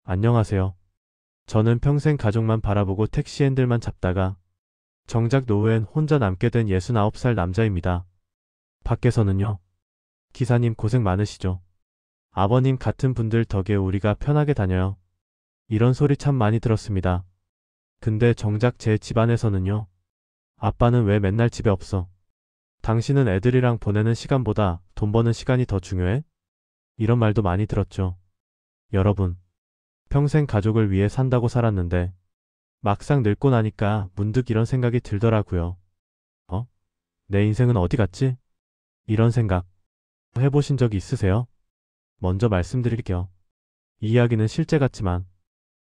안녕하세요. 저는 평생 가족만 바라보고 택시 핸들만 잡다가 정작 노후엔 혼자 남게 된 69살 남자입니다. 밖에서는요. 기사님 고생 많으시죠? 아버님 같은 분들 덕에 우리가 편하게 다녀요. 이런 소리 참 많이 들었습니다. 근데 정작 제 집안에서는요. 아빠는 왜 맨날 집에 없어? 당신은 애들이랑 보내는 시간보다 돈 버는 시간이 더 중요해? 이런 말도 많이 들었죠. 여러분, 평생 가족을 위해 산다고 살았는데 막상 늙고 나니까 문득 이런 생각이 들더라고요. 어? 내 인생은 어디 갔지? 이런 생각 해보신 적이 있으세요? 먼저 말씀드릴게요. 이 이야기는 실제 같지만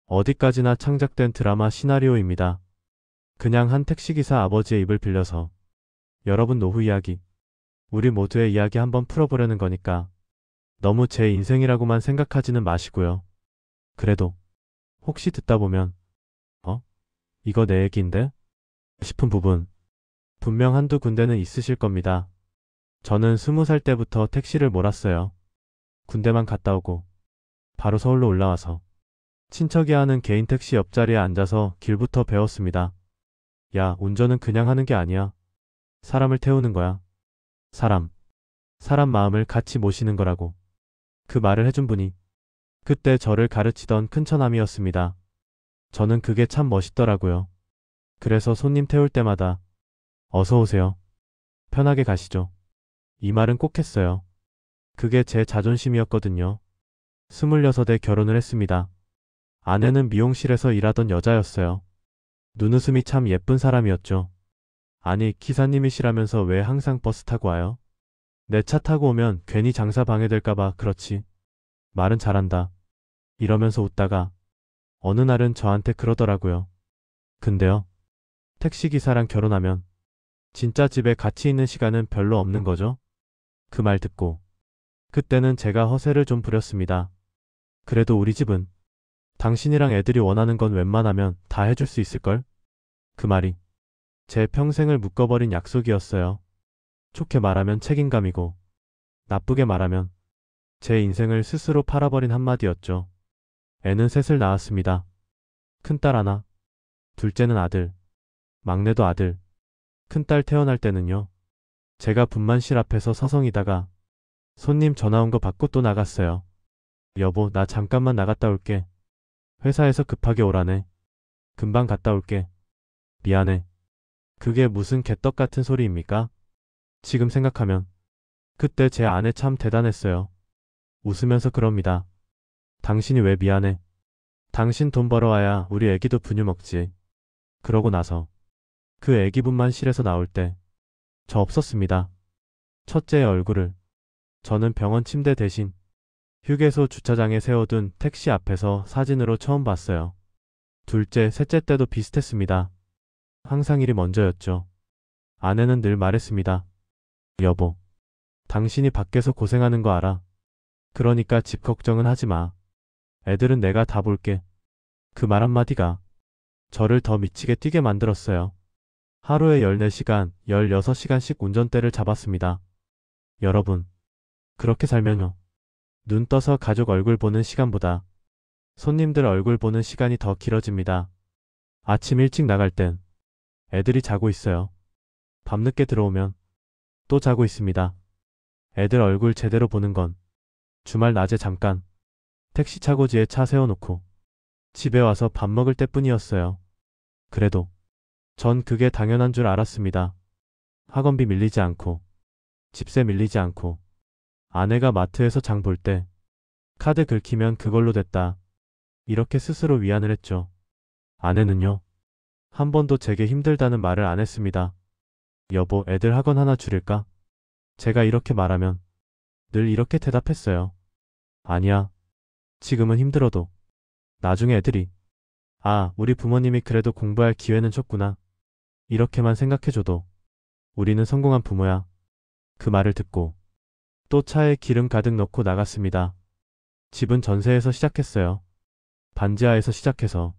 어디까지나 창작된 드라마 시나리오입니다. 그냥 한 택시기사 아버지의 입을 빌려서 여러분 노후 이야기, 우리 모두의 이야기 한번 풀어보려는 거니까 너무 제 인생이라고만 생각하지는 마시고요. 그래도 혹시 듣다 보면 어? 이거 내 얘기인데? 싶은 부분 분명 한두 군데는 있으실 겁니다. 저는 20살 때부터 택시를 몰았어요. 군대만 갔다 오고 바로 서울로 올라와서 친척이 하는 개인 택시 옆자리에 앉아서 길부터 배웠습니다. 야, 운전은 그냥 하는 게 아니야. 사람을 태우는 거야. 사람 마음을 같이 모시는 거라고. 그 말을 해준 분이 그때 저를 가르치던 큰처남이었습니다. 저는 그게 참 멋있더라고요. 그래서 손님 태울 때마다 어서 오세요. 편하게 가시죠. 이 말은 꼭 했어요. 그게 제 자존심이었거든요. 26에 결혼을 했습니다. 아내는 미용실에서 일하던 여자였어요. 눈웃음이 참 예쁜 사람이었죠. 아니, 기사님이시라면서 왜 항상 버스 타고 와요? 내 차 타고 오면 괜히 장사 방해될까봐 그렇지. 말은 잘한다. 이러면서 웃다가 어느 날은 저한테 그러더라고요. 근데요, 택시기사랑 결혼하면 진짜 집에 같이 있는 시간은 별로 없는 거죠? 그 말 듣고 그때는 제가 허세를 좀 부렸습니다. 그래도 우리 집은 당신이랑 애들이 원하는 건 웬만하면 다 해줄 수 있을걸? 그 말이 제 평생을 묶어버린 약속이었어요. 좋게 말하면 책임감이고 나쁘게 말하면 제 인생을 스스로 팔아버린 한마디였죠. 애는 셋을 낳았습니다. 큰딸 하나, 둘째는 아들, 막내도 아들. 큰딸 태어날 때는요. 제가 분만실 앞에서 서성이다가 손님 전화 온 거 받고 또 나갔어요. 여보, 나 잠깐만 나갔다 올게. 회사에서 급하게 오라네. 금방 갔다 올게. 미안해. 그게 무슨 개떡 같은 소리입니까? 지금 생각하면 그때 제 아내 참 대단했어요. 웃으면서 그럽니다. 당신이 왜 미안해? 당신 돈 벌어와야 우리 애기도 분유 먹지. 그러고 나서 그 애기분만 실에서 나올 때 저 없었습니다. 첫째의 얼굴을 저는 병원 침대 대신 휴게소 주차장에 세워둔 택시 앞에서 사진으로 처음 봤어요. 둘째, 셋째 때도 비슷했습니다. 항상 일이 먼저였죠. 아내는 늘 말했습니다. 여보, 당신이 밖에서 고생하는 거 알아. 그러니까 집 걱정은 하지 마. 애들은 내가 다 볼게. 그 말 한마디가 저를 더 미치게 뛰게 만들었어요. 하루에 14시간, 16시간씩 운전대를 잡았습니다. 여러분, 그렇게 살면요. 눈 떠서 가족 얼굴 보는 시간보다 손님들 얼굴 보는 시간이 더 길어집니다. 아침 일찍 나갈 땐 애들이 자고 있어요. 밤늦게 들어오면 또 자고 있습니다. 애들 얼굴 제대로 보는 건 주말 낮에 잠깐 택시 차고지에 차 세워놓고 집에 와서 밥 먹을 때뿐이었어요. 그래도 전 그게 당연한 줄 알았습니다. 학원비 밀리지 않고 집세 밀리지 않고 아내가 마트에서 장 볼 때 카드 긁히면 그걸로 됐다. 이렇게 스스로 위안을 했죠. 아내는요. 한 번도 제게 힘들다는 말을 안 했습니다. 여보, 애들 학원 하나 줄일까? 제가 이렇게 말하면 늘 이렇게 대답했어요. 아니야. 지금은 힘들어도 나중에 애들이 아, 우리 부모님이 그래도 공부할 기회는 줬구나. 이렇게만 생각해줘도 우리는 성공한 부모야. 그 말을 듣고 또 차에 기름 가득 넣고 나갔습니다. 집은 전세에서 시작했어요. 반지하에서 시작해서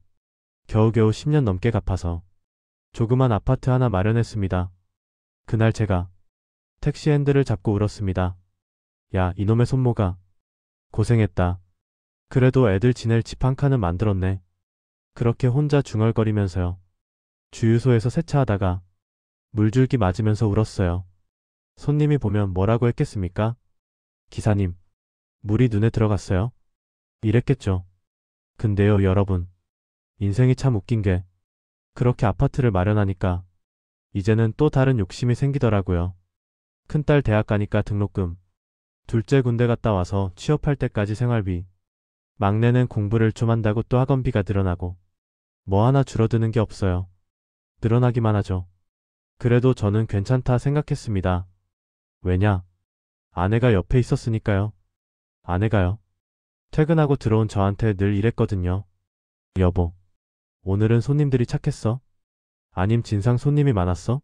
겨우겨우 10년 넘게 갚아서 조그만 아파트 하나 마련했습니다. 그날 제가 택시 핸들을 잡고 울었습니다. 야, 이놈의 손모가 고생했다. 그래도 애들 지낼 집 한 칸은 만들었네. 그렇게 혼자 중얼거리면서요. 주유소에서 세차하다가 물줄기 맞으면서 울었어요. 손님이 보면 뭐라고 했겠습니까? 기사님, 물이 눈에 들어갔어요? 이랬겠죠. 근데요, 여러분. 인생이 참 웃긴 게 그렇게 아파트를 마련하니까 이제는 또 다른 욕심이 생기더라고요. 큰딸 대학 가니까 등록금, 둘째 군대 갔다 와서 취업할 때까지 생활비, 막내는 공부를 좀 한다고 또 학원비가 늘어나고 뭐 하나 줄어드는 게 없어요. 늘어나기만 하죠. 그래도 저는 괜찮다 생각했습니다. 왜냐? 아내가 옆에 있었으니까요. 아내가요. 퇴근하고 들어온 저한테 늘 이랬거든요. 여보, 오늘은 손님들이 착했어? 아님 진상 손님이 많았어?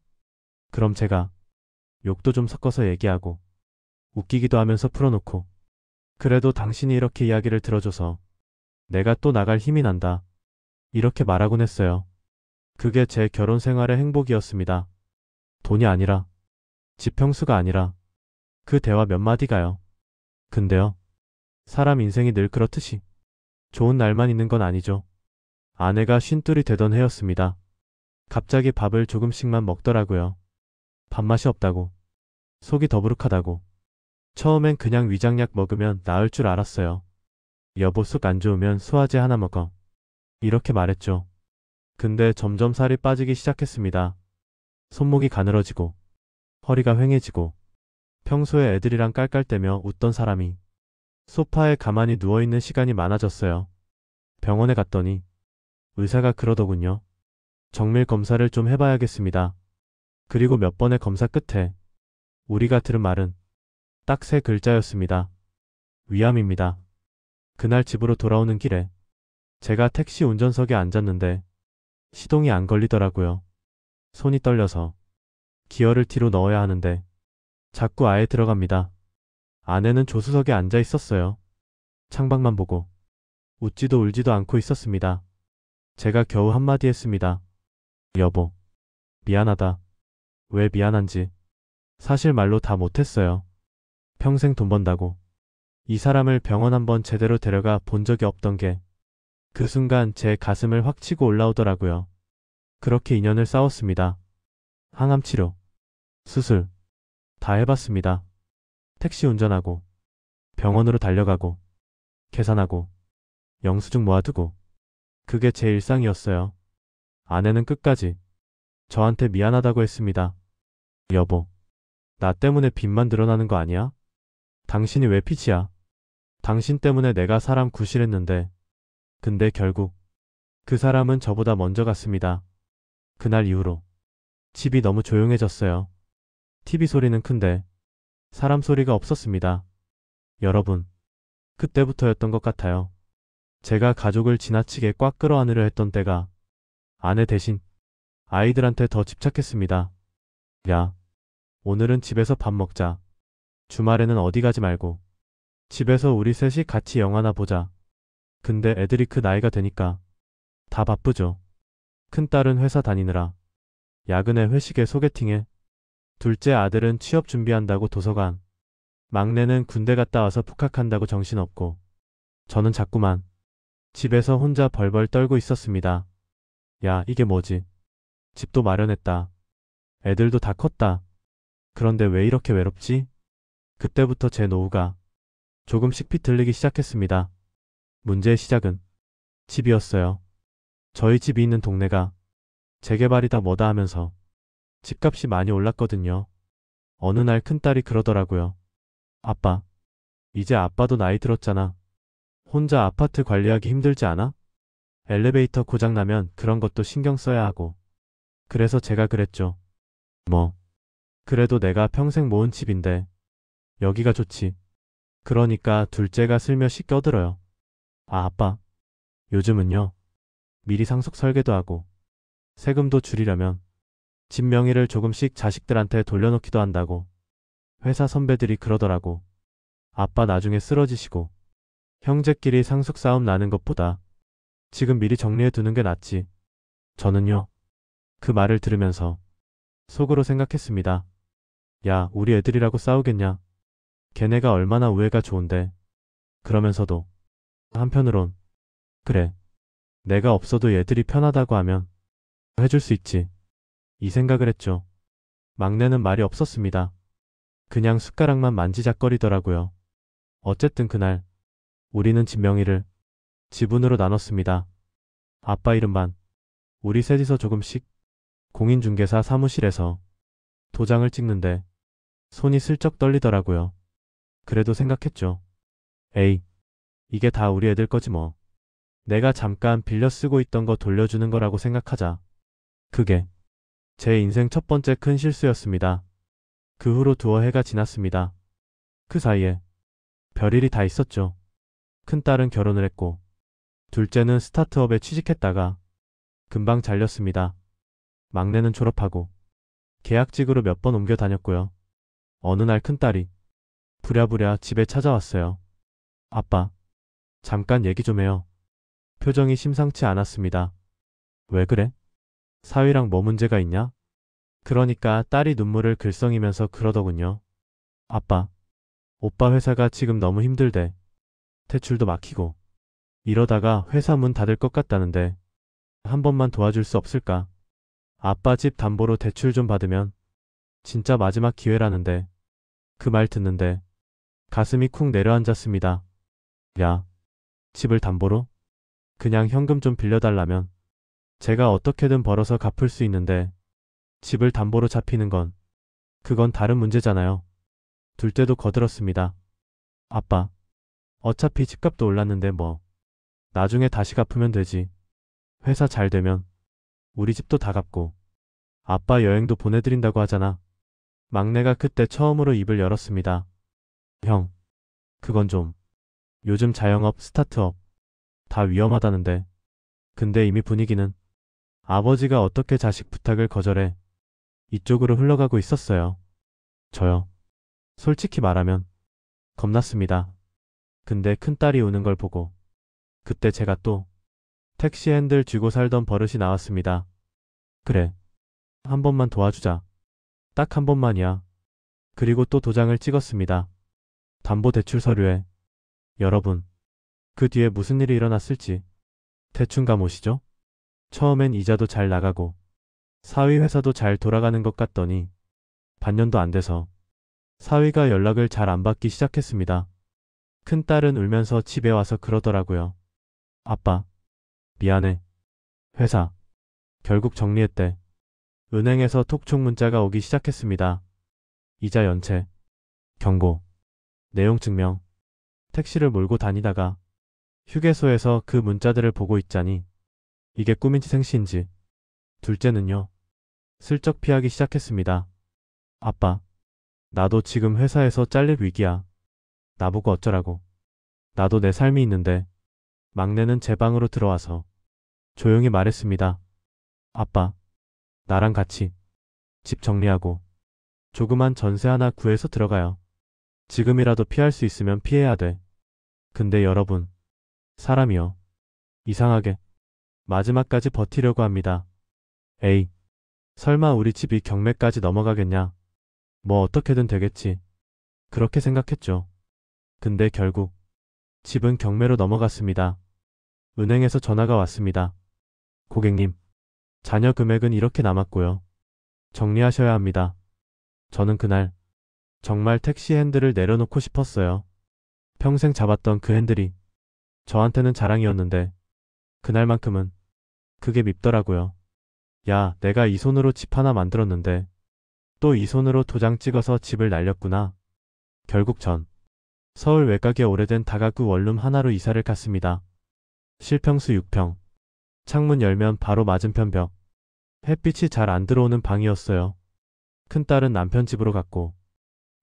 그럼 제가 욕도 좀 섞어서 얘기하고 웃기기도 하면서 풀어놓고 그래도 당신이 이렇게 이야기를 들어줘서 내가 또 나갈 힘이 난다. 이렇게 말하곤 했어요. 그게 제 결혼 생활의 행복이었습니다. 돈이 아니라, 집 평수가 아니라 그 대화 몇 마디가요. 근데요. 사람 인생이 늘 그렇듯이 좋은 날만 있는 건 아니죠. 아내가 쉰둘이 되던 해였습니다. 갑자기 밥을 조금씩만 먹더라고요. 밥맛이 없다고, 속이 더부룩하다고. 처음엔 그냥 위장약 먹으면 나을 줄 알았어요. 여보 속 안 좋으면 소화제 하나 먹어. 이렇게 말했죠. 근데 점점 살이 빠지기 시작했습니다. 손목이 가늘어지고, 허리가 휑해지고, 평소에 애들이랑 깔깔대며 웃던 사람이 소파에 가만히 누워있는 시간이 많아졌어요. 병원에 갔더니 의사가 그러더군요. 정밀 검사를 좀 해봐야겠습니다. 그리고 몇 번의 검사 끝에 우리가 들은 말은 딱 세 글자였습니다. 위암입니다. 그날 집으로 돌아오는 길에 제가 택시 운전석에 앉았는데 시동이 안 걸리더라고요. 손이 떨려서 기어를 뒤로 넣어야 하는데 자꾸 아예 들어갑니다. 아내는 조수석에 앉아 있었어요. 창밖만 보고 웃지도 울지도 않고 있었습니다. 제가 겨우 한마디 했습니다. 여보, 미안하다. 왜 미안한지 사실 말로 다 못했어요. 평생 돈 번다고 이 사람을 병원 한번 제대로 데려가 본 적이 없던 게 그 순간 제 가슴을 확 치고 올라오더라고요. 그렇게 인연을 쌓았습니다. 항암 치료, 수술 다 해봤습니다. 택시 운전하고 병원으로 달려가고 계산하고 영수증 모아두고 그게 제 일상이었어요. 아내는 끝까지 저한테 미안하다고 했습니다. 여보, 나 때문에 빚만 늘어나는 거 아니야? 당신이 왜 빚이야? 당신 때문에 내가 사람 구실했는데 근데 결국 그 사람은 저보다 먼저 갔습니다. 그날 이후로 집이 너무 조용해졌어요. TV 소리는 큰데 사람 소리가 없었습니다. 여러분, 그때부터였던 것 같아요. 제가 가족을 지나치게 꽉 끌어안으려 했던 때가 아내 대신 아이들한테 더 집착했습니다. 야, 오늘은 집에서 밥 먹자. 주말에는 어디 가지 말고 집에서 우리 셋이 같이 영화나 보자. 근데 애들이 그 나이가 되니까 다 바쁘죠. 큰딸은 회사 다니느라 야근에 회식에 소개팅에 둘째 아들은 취업 준비한다고 도서관 막내는 군대 갔다 와서 복학한다고 정신없고 저는 자꾸만 집에서 혼자 벌벌 떨고 있었습니다. 야, 이게 뭐지? 집도 마련했다. 애들도 다 컸다. 그런데 왜 이렇게 외롭지? 그때부터 제 노후가 조금씩 비틀리기 시작했습니다. 문제의 시작은 집이었어요. 저희 집이 있는 동네가 재개발이다 뭐다 하면서 집값이 많이 올랐거든요. 어느 날 큰딸이 그러더라고요. 아빠, 이제 아빠도 나이 들었잖아. 혼자 아파트 관리하기 힘들지 않아? 엘리베이터 고장나면 그런 것도 신경 써야 하고. 그래서 제가 그랬죠. 뭐, 그래도 내가 평생 모은 집인데 여기가 좋지. 그러니까 둘째가 슬며시 껴들어요. 아, 아빠, 요즘은요. 미리 상속 설계도 하고 세금도 줄이려면 집 명의를 조금씩 자식들한테 돌려놓기도 한다고. 회사 선배들이 그러더라고. 아빠 나중에 쓰러지시고 형제끼리 상속 싸움 나는 것보다 지금 미리 정리해 두는 게 낫지. 저는요. 그 말을 들으면서 속으로 생각했습니다. 야, 우리 애들이라고 싸우겠냐? 걔네가 얼마나 우애가 좋은데. 그러면서도 한편으론 그래, 내가 없어도 얘들이 편하다고 하면 해줄 수 있지. 이 생각을 했죠. 막내는 말이 없었습니다. 그냥 숟가락만 만지작거리더라고요. 어쨌든 그날 우리는 집 명의를 지분으로 나눴습니다. 아빠 이름 반, 우리 셋이서 조금씩. 공인중개사 사무실에서 도장을 찍는데 손이 슬쩍 떨리더라고요. 그래도 생각했죠. 에이, 이게 다 우리 애들 거지 뭐. 내가 잠깐 빌려 쓰고 있던 거 돌려주는 거라고 생각하자. 그게 제 인생 첫 번째 큰 실수였습니다. 그 후로 두어 해가 지났습니다. 그 사이에 별일이 다 있었죠. 큰딸은 결혼을 했고 둘째는 스타트업에 취직했다가 금방 잘렸습니다. 막내는 졸업하고 계약직으로 몇 번 옮겨 다녔고요. 어느 날 큰딸이 부랴부랴 집에 찾아왔어요. 아빠, 잠깐 얘기 좀 해요. 표정이 심상치 않았습니다. 왜 그래? 사위랑 뭐 문제가 있냐? 그러니까 딸이 눈물을 글썽이면서 그러더군요. 아빠, 오빠 회사가 지금 너무 힘들대. 대출도 막히고. 이러다가 회사 문 닫을 것 같다는데 한 번만 도와줄 수 없을까? 아빠 집 담보로 대출 좀 받으면 진짜 마지막 기회라는데. 그 말 듣는데 가슴이 쿵 내려앉았습니다. 야, 집을 담보로? 그냥 현금 좀 빌려달라면 제가 어떻게든 벌어서 갚을 수 있는데 집을 담보로 잡히는 건 그건 다른 문제잖아요. 둘째도 거들었습니다. 아빠, 어차피 집값도 올랐는데 뭐 나중에 다시 갚으면 되지. 회사 잘 되면 우리 집도 다 갚고 아빠 여행도 보내드린다고 하잖아. 막내가 그때 처음으로 입을 열었습니다. 형, 그건 좀 요즘 자영업, 스타트업 다 위험하다는데. 근데 이미 분위기는 아버지가 어떻게 자식 부탁을 거절해 이쪽으로 흘러가고 있었어요. 저요. 솔직히 말하면 겁났습니다. 근데 큰딸이 우는 걸 보고 그때 제가 또 택시 핸들 쥐고 살던 버릇이 나왔습니다. 그래, 한 번만 도와주자. 딱 한 번만이야. 그리고 또 도장을 찍었습니다. 담보대출 서류에. 여러분, 그 뒤에 무슨 일이 일어났을지 대충 감오시죠? 처음엔 이자도 잘 나가고 사위 회사도 잘 돌아가는 것 같더니 반년도 안 돼서 사위가 연락을 잘 안 받기 시작했습니다. 큰딸은 울면서 집에 와서 그러더라고요. 아빠, 미안해. 회사 결국 정리했대. 은행에서 톡촉 문자가 오기 시작했습니다. 이자 연체, 경고, 내용 증명. 택시를 몰고 다니다가 휴게소에서 그 문자들을 보고 있자니 이게 꿈인지 생시인지. 둘째는요. 슬쩍 피하기 시작했습니다. 아빠, 나도 지금 회사에서 잘릴 위기야. 나보고 어쩌라고. 나도 내 삶이 있는데. 막내는 제 방으로 들어와서 조용히 말했습니다. 아빠, 나랑 같이 집 정리하고 조그만 전세 하나 구해서 들어가요. 지금이라도 피할 수 있으면 피해야 돼. 근데 여러분, 사람이요. 이상하게 마지막까지 버티려고 합니다. 에이, 설마 우리 집이 경매까지 넘어가겠냐? 뭐 어떻게든 되겠지. 그렇게 생각했죠. 근데 결국 집은 경매로 넘어갔습니다. 은행에서 전화가 왔습니다. 고객님, 자녀 금액은 이렇게 남았고요. 정리하셔야 합니다. 저는 그날 정말 택시 핸들을 내려놓고 싶었어요. 평생 잡았던 그 핸들이 저한테는 자랑이었는데 그날만큼은 그게 밉더라고요. 야, 내가 이 손으로 집 하나 만들었는데 또 이 손으로 도장 찍어서 집을 날렸구나. 결국 전 서울 외곽의 오래된 다가구 원룸 하나로 이사를 갔습니다. 실평수 6평. 창문 열면 바로 맞은편 벽. 햇빛이 잘 안 들어오는 방이었어요. 큰딸은 남편 집으로 갔고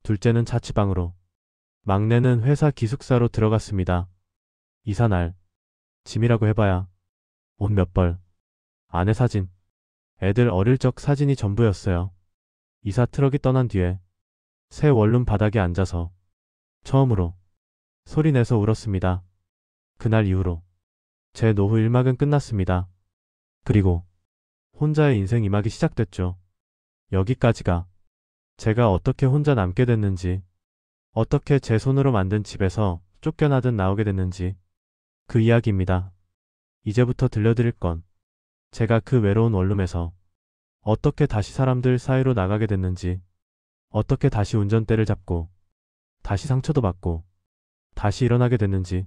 둘째는 자취방으로, 막내는 회사 기숙사로 들어갔습니다. 이사 날 짐이라고 해봐야 옷 몇 벌, 아내 사진, 애들 어릴 적 사진이 전부였어요. 이사 트럭이 떠난 뒤에 새 원룸 바닥에 앉아서 처음으로 소리내서 울었습니다. 그날 이후로 제 노후 1막은 끝났습니다. 그리고 혼자의 인생 2막이 시작됐죠. 여기까지가 제가 어떻게 혼자 남게 됐는지, 어떻게 제 손으로 만든 집에서 쫓겨나듯 나오게 됐는지, 그 이야기입니다. 이제부터 들려드릴 건 제가 그 외로운 원룸에서 어떻게 다시 사람들 사이로 나가게 됐는지, 어떻게 다시 운전대를 잡고, 다시 상처도 받고, 다시 일어나게 됐는지,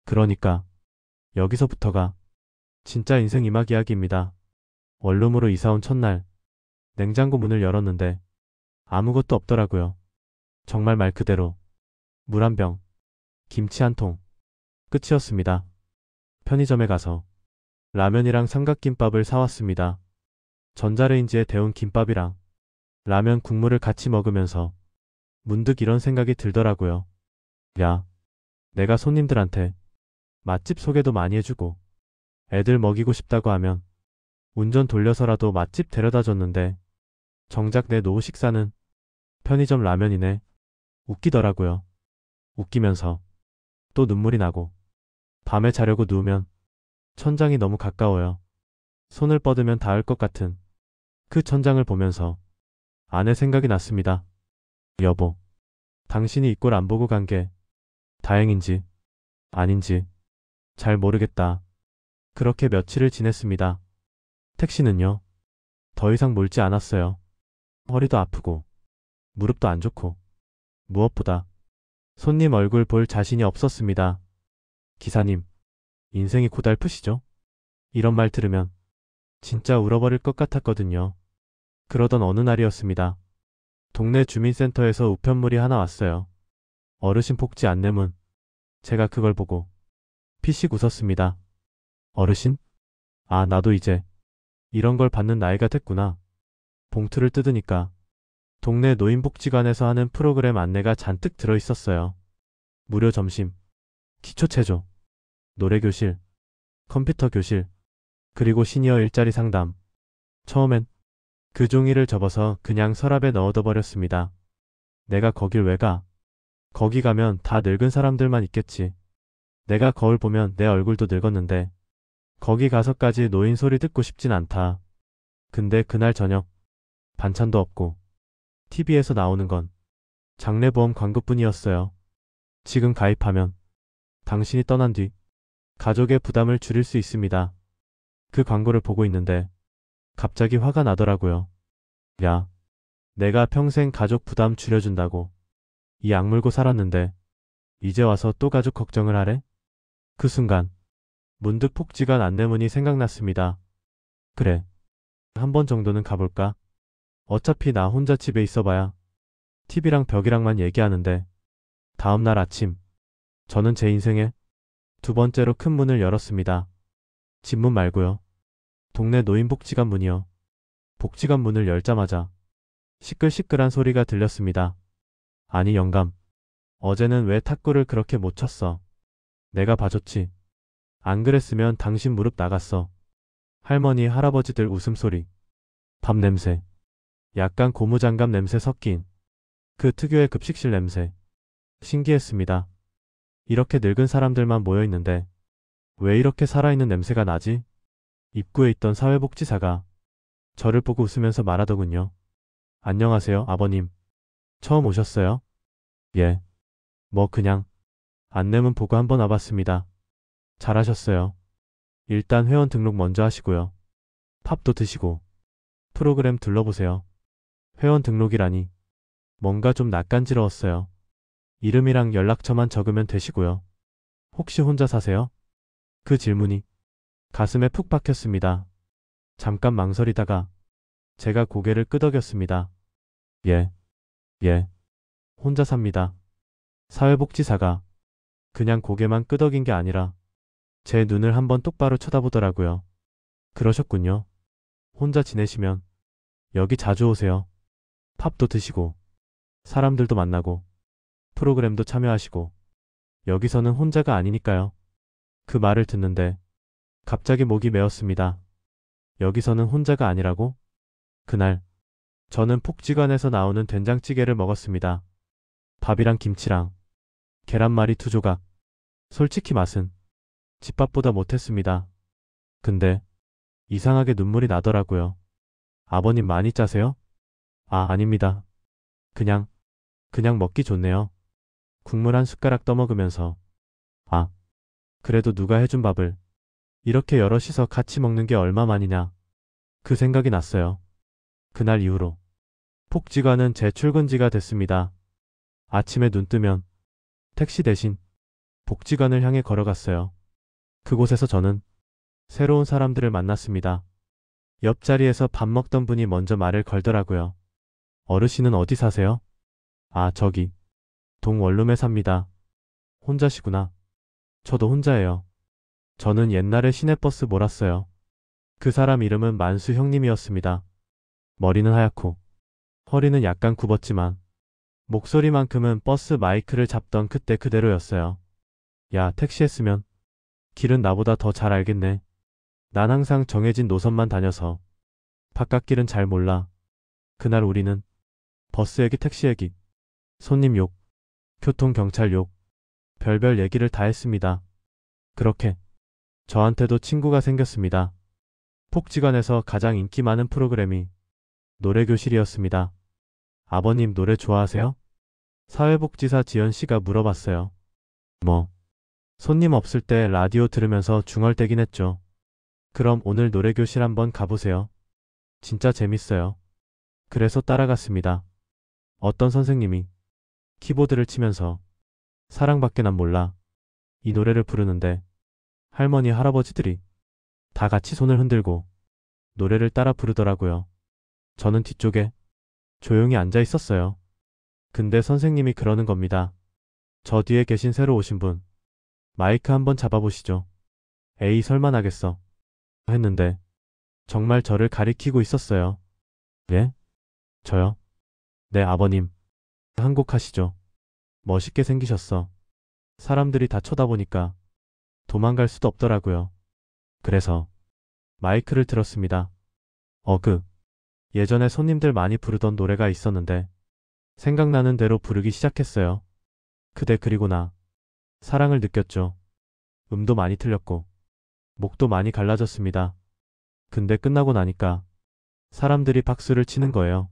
그러니까 여기서부터가 진짜 인생 이막 이야기입니다. 원룸으로 이사온 첫날, 냉장고 문을 열었는데 아무것도 없더라고요. 정말 말 그대로 물 한 병, 김치 한 통, 끝이었습니다. 편의점에 가서 라면이랑 삼각김밥을 사왔습니다. 전자레인지에 데운 김밥이랑 라면 국물을 같이 먹으면서 문득 이런 생각이 들더라고요. 야, 내가 손님들한테 맛집 소개도 많이 해주고 애들 먹이고 싶다고 하면 운전 돌려서라도 맛집 데려다 줬는데 정작 내 노후 식사는 편의점 라면이네. 웃기더라고요. 웃기면서 또 눈물이 나고 밤에 자려고 누우면 천장이 너무 가까워요. 손을 뻗으면 닿을 것 같은 그 천장을 보면서 아내 생각이 났습니다. 여보, 당신이 이 꼴 안 보고 간 게 다행인지 아닌지 잘 모르겠다. 그렇게 며칠을 지냈습니다. 택시는요, 더 이상 몰지 않았어요. 허리도 아프고 무릎도 안 좋고 무엇보다 손님 얼굴 볼 자신이 없었습니다. 기사님, 인생이 고달프시죠? 이런 말 들으면 진짜 울어버릴 것 같았거든요. 그러던 어느 날이었습니다. 동네 주민센터에서 우편물이 하나 왔어요. 어르신 복지 안내문. 제가 그걸 보고 피식 웃었습니다. 어르신? 아, 나도 이제 이런 걸 받는 나이가 됐구나. 봉투를 뜯으니까 동네 노인복지관에서 하는 프로그램 안내가 잔뜩 들어있었어요. 무료 점심, 기초체조, 노래교실, 컴퓨터 교실, 그리고 시니어 일자리 상담. 처음엔 그 종이를 접어서 그냥 서랍에 넣어둬 버렸습니다. 내가 거길 왜 가? 거기 가면 다 늙은 사람들만 있겠지. 내가 거울 보면 내 얼굴도 늙었는데 거기 가서까지 노인 소리 듣고 싶진 않다. 근데 그날 저녁 반찬도 없고 TV에서 나오는 건 장례보험 광고뿐이었어요. 지금 가입하면 당신이 떠난 뒤 가족의 부담을 줄일 수 있습니다. 그 광고를 보고 있는데 갑자기 화가 나더라고요. 야, 내가 평생 가족 부담 줄여준다고 이 악물고 살았는데 이제 와서 또 가족 걱정을 하래? 그 순간 문득 복지관 안내문이 생각났습니다. 그래, 한 번 정도는 가볼까? 어차피 나 혼자 집에 있어봐야 TV랑 벽이랑만 얘기하는데. 다음 날 아침, 저는 제 인생에 두 번째로 큰 문을 열었습니다. 집 문 말고요. 동네 노인복지관 문이요. 복지관 문을 열자마자 시끌시끌한 소리가 들렸습니다. 아니 영감, 어제는 왜 탁구를 그렇게 못 쳤어? 내가 봐줬지. 안 그랬으면 당신 무릎 나갔어. 할머니 할아버지들 웃음소리, 밥 냄새, 약간 고무장갑 냄새 섞인 그 특유의 급식실 냄새. 신기했습니다. 이렇게 늙은 사람들만 모여있는데 왜 이렇게 살아있는 냄새가 나지? 입구에 있던 사회복지사가 저를 보고 웃으면서 말하더군요. 안녕하세요, 아버님. 처음 오셨어요? 예. 뭐 그냥 안내문 보고 한번 와봤습니다. 잘하셨어요. 일단 회원 등록 먼저 하시고요. 팝도 드시고 프로그램 둘러보세요. 회원 등록이라니 뭔가 좀 낯간지러웠어요. 이름이랑 연락처만 적으면 되시고요. 혹시 혼자 사세요? 그 질문이 가슴에 푹 박혔습니다. 잠깐 망설이다가 제가 고개를 끄덕였습니다. 예, 예, 혼자 삽니다. 사회복지사가 그냥 고개만 끄덕인 게 아니라 제 눈을 한번 똑바로 쳐다보더라고요. 그러셨군요. 혼자 지내시면 여기 자주 오세요. 팝도 드시고 사람들도 만나고 프로그램도 참여하시고 여기서는 혼자가 아니니까요. 그 말을 듣는데 갑자기 목이 메었습니다. 여기서는 혼자가 아니라고? 그날 저는 복지관에서 나오는 된장찌개를 먹었습니다. 밥이랑 김치랑 계란말이 두 조각. 솔직히 맛은 집밥보다 못했습니다. 근데 이상하게 눈물이 나더라고요. 아버님 많이 짜세요? 아, 아닙니다. 그냥 먹기 좋네요. 국물 한 숟가락 떠먹으면서. 아, 그래도 누가 해준 밥을 이렇게 여럿이서 같이 먹는 게 얼마만이냐. 그 생각이 났어요. 그날 이후로 복지관은 제 출근지가 됐습니다. 아침에 눈 뜨면 택시 대신 복지관을 향해 걸어갔어요. 그곳에서 저는 새로운 사람들을 만났습니다. 옆자리에서 밥 먹던 분이 먼저 말을 걸더라고요. 어르신은 어디 사세요? 아, 저기 동원룸에 삽니다. 혼자시구나. 저도 혼자예요. 저는 옛날에 시내버스 몰았어요. 그 사람 이름은 만수 형님이었습니다. 머리는 하얗고 허리는 약간 굽었지만 목소리만큼은 버스 마이크를 잡던 그때 그대로였어요. 야, 택시 했으면 길은 나보다 더 잘 알겠네. 난 항상 정해진 노선만 다녀서 바깥 길은 잘 몰라. 그날 우리는 버스 얘기, 택시 얘기, 손님 욕, 교통경찰 욕, 별별 얘기를 다 했습니다. 그렇게 저한테도 친구가 생겼습니다. 복지관에서 가장 인기 많은 프로그램이 노래교실이었습니다. 아버님 노래 좋아하세요? 사회복지사 지연 씨가 물어봤어요. 뭐, 손님 없을 때 라디오 들으면서 중얼대긴 했죠. 그럼 오늘 노래교실 한번 가보세요. 진짜 재밌어요. 그래서 따라갔습니다. 어떤 선생님이 키보드를 치면서 사랑밖에 난 몰라 이 노래를 부르는데 할머니 할아버지들이 다 같이 손을 흔들고 노래를 따라 부르더라고요. 저는 뒤쪽에 조용히 앉아 있었어요. 근데 선생님이 그러는 겁니다. 저 뒤에 계신 새로 오신 분 마이크 한번 잡아보시죠. 에이 설마 나겠어 했는데 정말 저를 가리키고 있었어요. 예? 저요? 네 아버님. 한 곡 하시죠. 멋있게 생기셨어. 사람들이 다 쳐다보니까 도망갈 수도 없더라고요. 그래서 마이크를 들었습니다. 예전에 손님들 많이 부르던 노래가 있었는데 생각나는 대로 부르기 시작했어요. 그대 그리고 나 사랑을 느꼈죠. 음도 많이 틀렸고 목도 많이 갈라졌습니다. 근데 끝나고 나니까 사람들이 박수를 치는 거예요.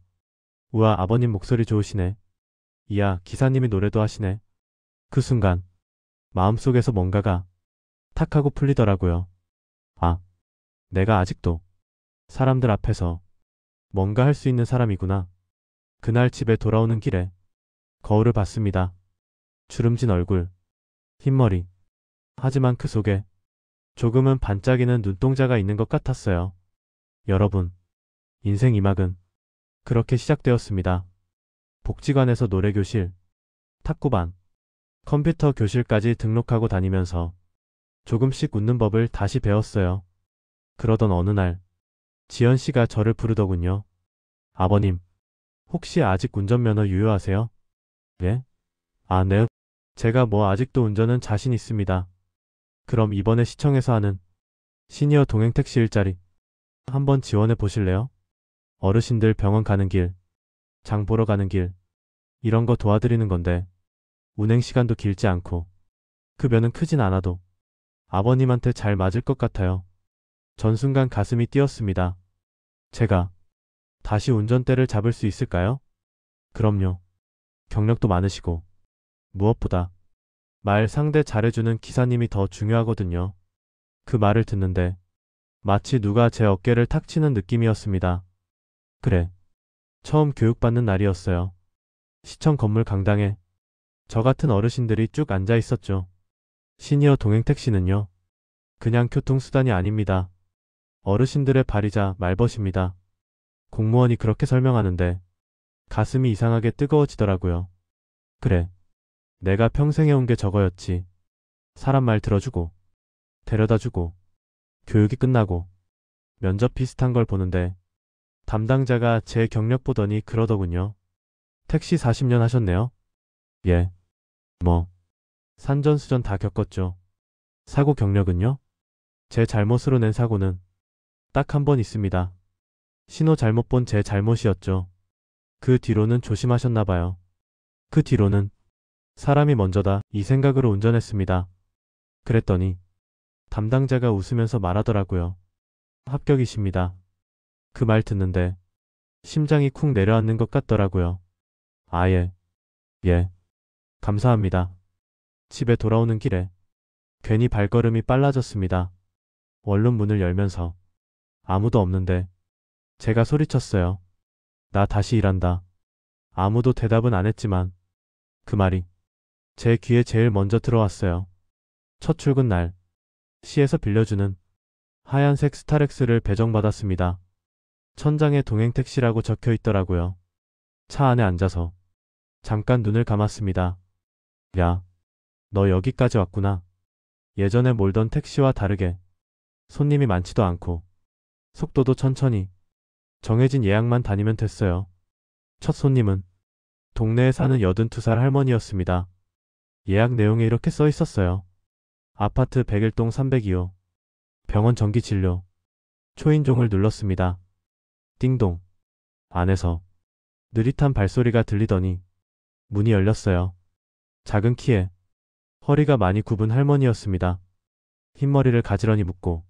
우와 아버님 목소리 좋으시네. 이야 기사님이 노래도 하시네. 그 순간 마음속에서 뭔가가 탁 하고 풀리더라고요. 아, 내가 아직도 사람들 앞에서 뭔가 할 수 있는 사람이구나. 그날 집에 돌아오는 길에 거울을 봤습니다. 주름진 얼굴, 흰머리. 하지만 그 속에 조금은 반짝이는 눈동자가 있는 것 같았어요. 여러분, 인생 2막은 그렇게 시작되었습니다. 복지관에서 노래교실, 탁구반, 컴퓨터 교실까지 등록하고 다니면서 조금씩 웃는 법을 다시 배웠어요. 그러던 어느 날 지연 씨가 저를 부르더군요. 아버님, 혹시 아직 운전면허 유효하세요? 예? 아, 네. 제가 뭐 아직도 운전은 자신 있습니다. 그럼 이번에 시청에서 하는 시니어 동행 택시 일자리 한번 지원해 보실래요? 어르신들 병원 가는 길, 장 보러 가는 길, 이런 거 도와드리는 건데 운행 시간도 길지 않고 급여는 크진 않아도 아버님한테 잘 맞을 것 같아요. 전 순간 가슴이 뛰었습니다. 제가 다시 운전대를 잡을 수 있을까요? 그럼요. 경력도 많으시고 무엇보다 말 상대 잘해주는 기사님이 더 중요하거든요. 그 말을 듣는데 마치 누가 제 어깨를 탁 치는 느낌이었습니다. 그래. 처음 교육받는 날이었어요. 시청 건물 강당에 저 같은 어르신들이 쭉 앉아 있었죠. 시니어 동행 택시는요. 그냥 교통수단이 아닙니다. 어르신들의 발이자 말벗입니다. 공무원이 그렇게 설명하는데 가슴이 이상하게 뜨거워지더라고요. 그래. 내가 평생 해온 게 저거였지. 사람 말 들어주고 데려다주고 교육이 끝나고 면접 비슷한 걸 보는데 담당자가 제 경력 보더니 그러더군요. 택시 40년 하셨네요? 예. 뭐 산전수전 다 겪었죠. 사고 경력은요? 제 잘못으로 낸 사고는 딱 한 번 있습니다. 신호 잘못 본 제 잘못이었죠. 그 뒤로는 조심하셨나 봐요. 그 뒤로는 사람이 먼저다 이 생각으로 운전했습니다. 그랬더니 담당자가 웃으면서 말하더라고요. 합격이십니다. 그 말 듣는데 심장이 쿵 내려앉는 것 같더라고요. 아예. 예. 감사합니다. 집에 돌아오는 길에 괜히 발걸음이 빨라졌습니다. 원룸 문을 열면서 아무도 없는데 제가 소리쳤어요. 나 다시 일한다. 아무도 대답은 안 했지만 그 말이 제 귀에 제일 먼저 들어왔어요. 첫 출근 날 시에서 빌려주는 하얀색 스타렉스를 배정받았습니다. 천장에 동행택시라고 적혀 있더라고요. 차 안에 앉아서 잠깐 눈을 감았습니다. 야, 너 여기까지 왔구나. 예전에 몰던 택시와 다르게 손님이 많지도 않고 속도도 천천히 정해진 예약만 다니면 됐어요. 첫 손님은 동네에 사는 82살 할머니였습니다. 예약 내용에 이렇게 써 있었어요. 아파트 101동 302호 병원 정기 진료. 초인종을 눌렀습니다. 띵동. 안에서 느릿한 발소리가 들리더니 문이 열렸어요. 작은 키에 허리가 많이 굽은 할머니였습니다. 흰머리를 가지런히 묶고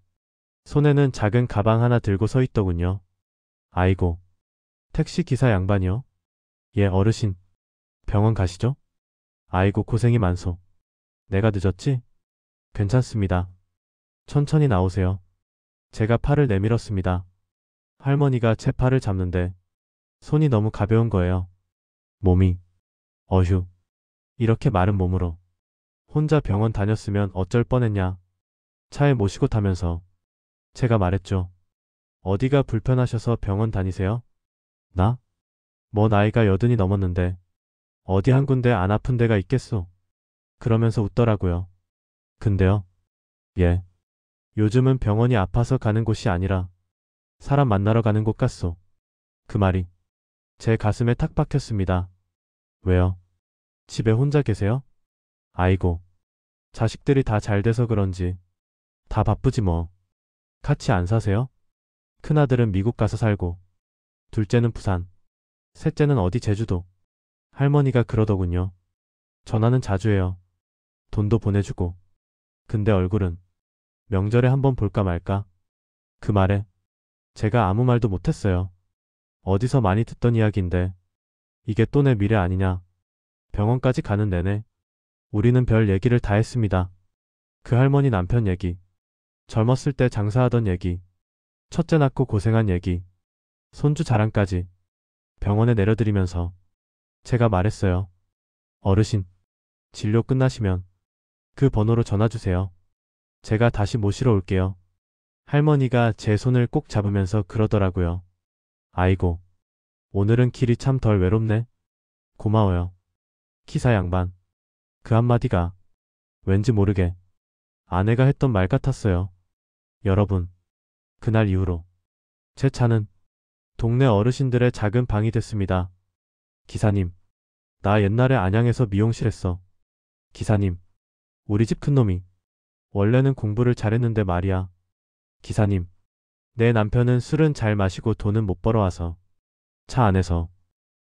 손에는 작은 가방 하나 들고 서 있더군요. 아이고, 택시 기사 양반이요? 예, 어르신. 병원 가시죠? 아이고, 고생이 많소. 내가 늦었지? 괜찮습니다. 천천히 나오세요. 제가 팔을 내밀었습니다. 할머니가 제 팔을 잡는데 손이 너무 가벼운 거예요. 몸이. 어휴. 이렇게 마른 몸으로 혼자 병원 다녔으면 어쩔 뻔했냐. 차에 모시고 타면서 제가 말했죠. 어디가 불편하셔서 병원 다니세요? 나? 뭐 나이가 80이 넘었는데 어디 한 군데 안 아픈 데가 있겠소? 그러면서 웃더라고요. 근데요? 예. 요즘은 병원이 아파서 가는 곳이 아니라 사람 만나러 가는 곳 같소. 그 말이 제 가슴에 탁 박혔습니다. 왜요? 집에 혼자 계세요? 아이고, 자식들이 다 잘 돼서 그런지 다 바쁘지 뭐. 같이 안 사세요? 큰아들은 미국 가서 살고 둘째는 부산, 셋째는 어디 제주도. 할머니가 그러더군요. 전화는 자주 해요. 돈도 보내주고. 근데 얼굴은 명절에 한번 볼까 말까. 그 말에 제가 아무 말도 못했어요. 어디서 많이 듣던 이야기인데 이게 또 내 미래 아니냐. 병원까지 가는 내내 우리는 별 얘기를 다 했습니다. 그 할머니 남편 얘기, 젊었을 때 장사하던 얘기, 첫째 낳고 고생한 얘기, 손주 자랑까지 병원에 내려드리면서 제가 말했어요. 어르신, 진료 끝나시면 그 번호로 전화 주세요. 제가 다시 모시러 올게요. 할머니가 제 손을 꼭 잡으면서 그러더라고요. 아이고, 오늘은 길이 참 덜 외롭네. 고마워요. 기사 양반. 그 한마디가 왠지 모르게 아내가 했던 말 같았어요. 여러분, 그날 이후로 제 차는 동네 어르신들의 작은 방이 됐습니다. 기사님, 나 옛날에 안양에서 미용실 했어. 기사님, 우리 집 큰놈이 원래는 공부를 잘했는데 말이야. 기사님, 내 남편은 술은 잘 마시고 돈은 못 벌어와서 차 안에서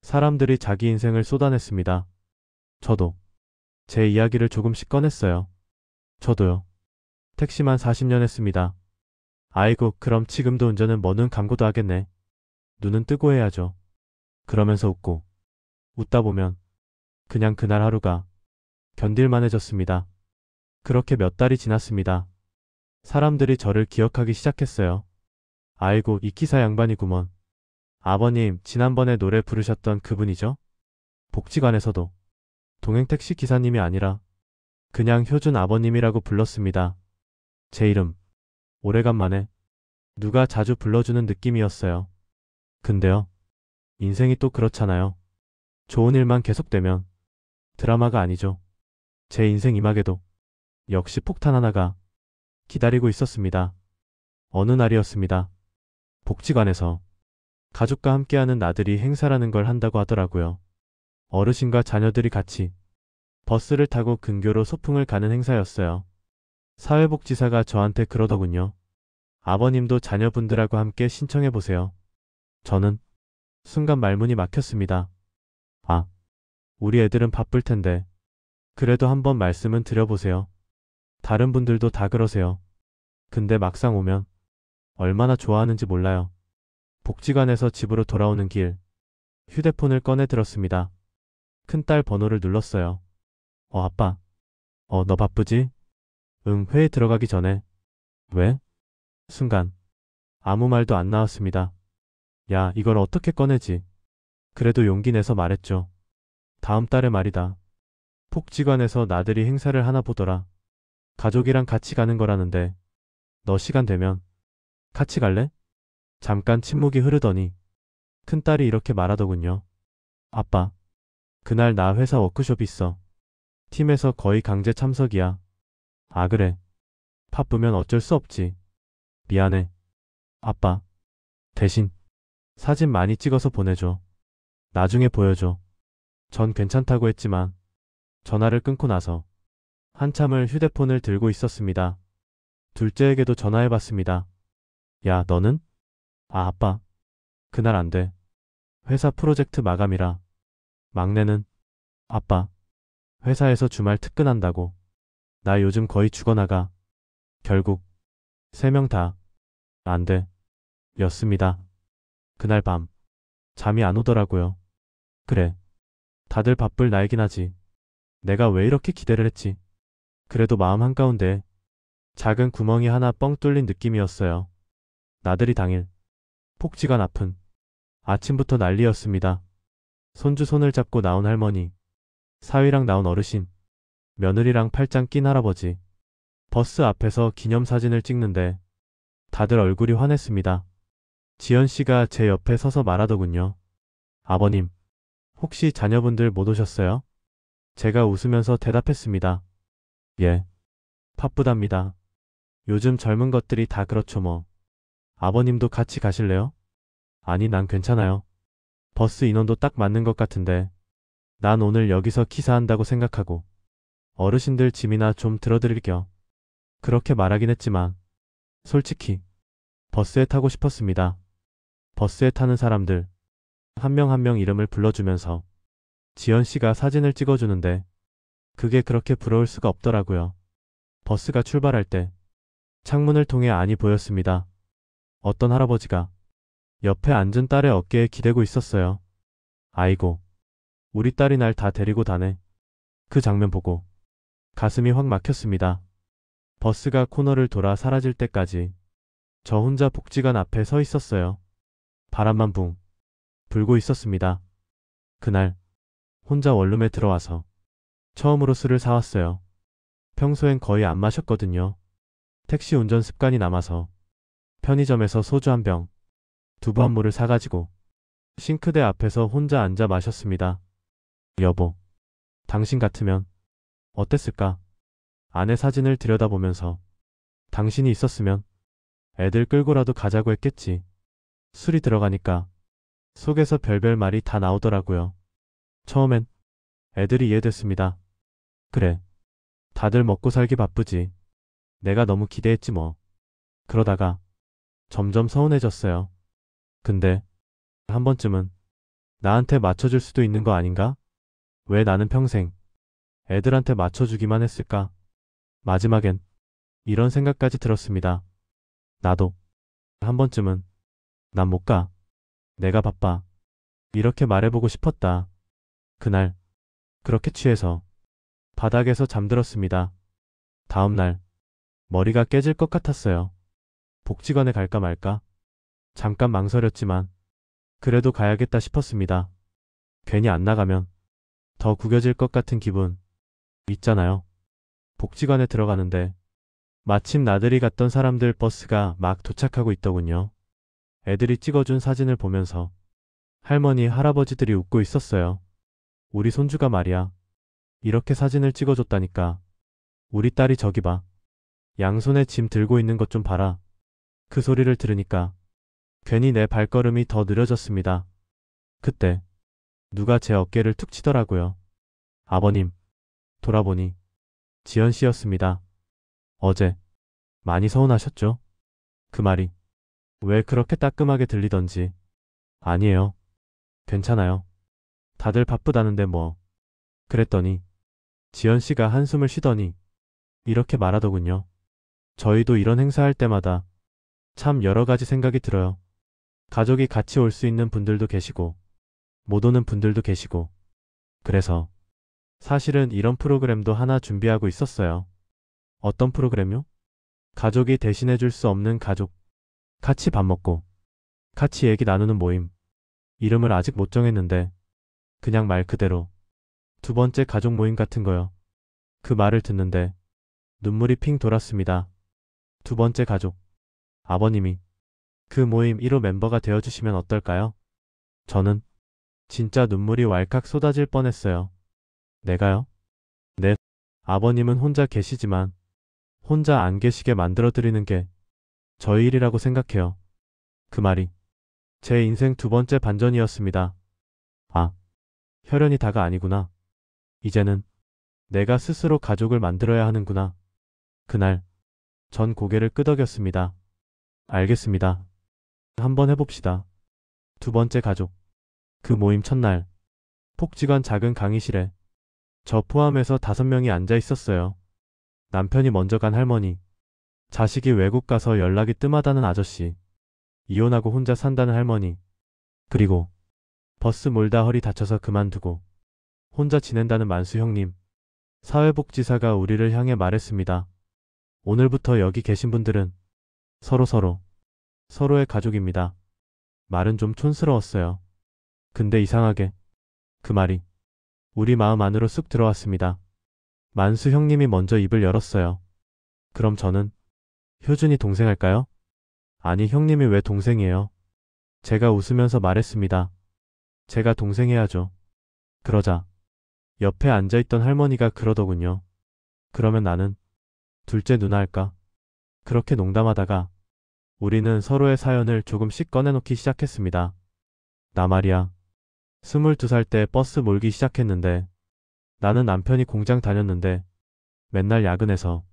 사람들이 자기 인생을 쏟아냈습니다. 저도 제 이야기를 조금씩 꺼냈어요. 저도요. 택시만 40년 했습니다. 아이고, 그럼 지금도 운전은 뭐 눈 감고도 하겠네. 눈은 뜨고 해야죠. 그러면서 웃고 웃다 보면 그냥 그날 하루가 견딜만해졌습니다. 그렇게 몇 달이 지났습니다. 사람들이 저를 기억하기 시작했어요. 아이고, 이 기사 양반이구먼. 아버님, 지난번에 노래 부르셨던 그분이죠? 복지관에서도 동행택시 기사님이 아니라 그냥 효준 아버님이라고 불렀습니다. 제 이름. 오래간만에 누가 자주 불러주는 느낌이었어요. 근데요, 인생이 또 그렇잖아요. 좋은 일만 계속되면 드라마가 아니죠. 제 인생 이막에도 역시 폭탄 하나가 기다리고 있었습니다. 어느 날이었습니다. 복지관에서 가족과 함께하는 나들이 행사라는 걸 한다고 하더라고요. 어르신과 자녀들이 같이 버스를 타고 근교로 소풍을 가는 행사였어요. 사회복지사가 저한테 그러더군요. 아버님도 자녀분들하고 함께 신청해보세요. 저는 순간 말문이 막혔습니다. 아, 우리 애들은 바쁠 텐데. 그래도 한번 말씀은 드려보세요. 다른 분들도 다 그러세요. 근데 막상 오면 얼마나 좋아하는지 몰라요. 복지관에서 집으로 돌아오는 길, 휴대폰을 꺼내 들었습니다. 큰딸 번호를 눌렀어요. 아빠. 너 바쁘지? 응, 회의 들어가기 전에. 왜? 순간 아무 말도 안 나왔습니다. 야, 이걸 어떻게 꺼내지? 그래도 용기 내서 말했죠. 다음 달에 말이다. 폭지관에서 나들이 행사를 하나 보더라. 가족이랑 같이 가는 거라는데 너 시간 되면 같이 갈래? 잠깐 침묵이 흐르더니 큰딸이 이렇게 말하더군요. 아빠, 그날 나 회사 워크숍 있어. 팀에서 거의 강제 참석이야. 아, 그래. 바쁘면 어쩔 수 없지. 미안해. 아빠, 대신 사진 많이 찍어서 보내줘. 나중에 보여줘. 전 괜찮다고 했지만 전화를 끊고 나서 한참을 휴대폰을 들고 있었습니다. 둘째에게도 전화해봤습니다. 야, 너는? 아, 아빠. 그날 안 돼. 회사 프로젝트 마감이라. 막내는? 아빠. 회사에서 주말 특근한다고. 나 요즘 거의 죽어나가. 결국 세 명 다 안 돼. 였습니다. 그날 밤 잠이 안 오더라고요. 그래. 다들 바쁠 나이긴 하지. 내가 왜 이렇게 기대를 했지? 그래도 마음 한가운데 작은 구멍이 하나 뻥 뚫린 느낌이었어요. 나들이 당일 폭지가 아픈 아침부터 난리였습니다. 손주 손을 잡고 나온 할머니, 사위랑 나온 어르신, 며느리랑 팔짱 낀 할아버지, 버스 앞에서 기념사진을 찍는데 다들 얼굴이 환했습니다. 지연 씨가 제 옆에 서서 말하더군요. 아버님, 혹시 자녀분들 못 오셨어요? 제가 웃으면서 대답했습니다. 예, 바쁘답니다. 요즘 젊은 것들이 다 그렇죠 뭐. 아버님도 같이 가실래요? 아니, 난 괜찮아요. 버스 인원도 딱 맞는 것 같은데 난 오늘 여기서 기사한다고 생각하고 어르신들 짐이나 좀 들어드릴 겸 그렇게 말하긴 했지만 솔직히 버스에 타고 싶었습니다. 버스에 타는 사람들 한 명 한 명 이름을 불러주면서 지연 씨가 사진을 찍어주는데 그게 그렇게 부러울 수가 없더라고요. 버스가 출발할 때 창문을 통해 안이 보였습니다. 어떤 할아버지가 옆에 앉은 딸의 어깨에 기대고 있었어요. 아이고, 우리 딸이 날 다 데리고 다네. 그 장면 보고 가슴이 확 막혔습니다. 버스가 코너를 돌아 사라질 때까지 저 혼자 복지관 앞에 서 있었어요. 바람만 붕 불고 있었습니다. 그날 혼자 원룸에 들어와서 처음으로 술을 사왔어요. 평소엔 거의 안 마셨거든요. 택시 운전 습관이 남아서 편의점에서 소주 한 병, 두부 한 모를 사가지고 싱크대 앞에서 혼자 앉아 마셨습니다. 여보, 당신 같으면 어땠을까? 아내 사진을 들여다보면서 당신이 있었으면 애들 끌고라도 가자고 했겠지. 술이 들어가니까 속에서 별별 말이 다 나오더라고요. 처음엔 애들이 이해됐습니다. 그래, 다들 먹고 살기 바쁘지. 내가 너무 기대했지 뭐. 그러다가 점점 서운해졌어요. 근데 한 번쯤은 나한테 맞춰줄 수도 있는 거 아닌가? 왜 나는 평생 애들한테 맞춰주기만 했을까? 마지막엔 이런 생각까지 들었습니다. 나도 한 번쯤은 난 못 가. 내가 바빠. 이렇게 말해보고 싶었다. 그날 그렇게 취해서 바닥에서 잠들었습니다. 다음 날 머리가 깨질 것 같았어요. 복지관에 갈까 말까? 잠깐 망설였지만 그래도 가야겠다 싶었습니다. 괜히 안 나가면 더 구겨질 것 같은 기분 있잖아요. 복지관에 들어가는데 마침 나들이 갔던 사람들 버스가 막 도착하고 있더군요. 애들이 찍어준 사진을 보면서 할머니, 할아버지들이 웃고 있었어요. 우리 손주가 말이야. 이렇게 사진을 찍어줬다니까. 우리 딸이 저기 봐. 양손에 짐 들고 있는 것 좀 봐라. 그 소리를 들으니까 괜히 내 발걸음이 더 느려졌습니다. 그때 누가 제 어깨를 툭 치더라고요. 아버님, 돌아보니 지연 씨였습니다. 어제 많이 서운하셨죠? 그 말이 왜 그렇게 따끔하게 들리던지. 아니에요. 괜찮아요. 다들 바쁘다는데 뭐. 그랬더니 지연 씨가 한숨을 쉬더니 이렇게 말하더군요. 저희도 이런 행사할 때마다 참 여러 가지 생각이 들어요. 가족이 같이 올 수 있는 분들도 계시고 못 오는 분들도 계시고 그래서 사실은 이런 프로그램도 하나 준비하고 있었어요. 어떤 프로그램요? 가족이 대신해 줄 수 없는 가족. 같이 밥 먹고, 같이 얘기 나누는 모임. 이름을 아직 못 정했는데, 그냥 말 그대로 두 번째 가족 모임 같은 거요. 그 말을 듣는데 눈물이 핑 돌았습니다. 두 번째 가족. 아버님이 그 모임 1호 멤버가 되어주시면 어떨까요? 저는 진짜 눈물이 왈칵 쏟아질 뻔했어요. 내가요? 네. 아버님은 혼자 계시지만 혼자 안 계시게 만들어드리는 게 저희 일이라고 생각해요. 그 말이 제 인생 두 번째 반전이었습니다. 아, 혈연이 다가 아니구나. 이제는 내가 스스로 가족을 만들어야 하는구나. 그날 전 고개를 끄덕였습니다. 알겠습니다. 한번 해봅시다. 두 번째 가족. 그 모임 첫날 폭직한 작은 강의실에 저 포함해서 5명이 앉아 있었어요. 남편이 먼저 간 할머니, 자식이 외국 가서 연락이 뜸하다는 아저씨, 이혼하고 혼자 산다는 할머니, 그리고 버스 몰다 허리 다쳐서 그만두고 혼자 지낸다는 만수 형님. 사회복지사가 우리를 향해 말했습니다. 오늘부터 여기 계신 분들은 서로의 가족입니다. 말은 좀 촌스러웠어요. 근데 이상하게 그 말이 우리 마음 안으로 쑥 들어왔습니다. 만수 형님이 먼저 입을 열었어요. 그럼 저는 효준이 동생 할까요? 아니, 형님이 왜 동생이에요? 제가 웃으면서 말했습니다. 제가 동생 해야죠. 그러자 옆에 앉아있던 할머니가 그러더군요. 그러면 나는 둘째 누나 할까? 그렇게 농담하다가 우리는 서로의 사연을 조금씩 꺼내놓기 시작했습니다. 나 말이야. 22살 때 버스 몰기 시작했는데 나는 남편이 공장 다녔는데 맨날 야근해서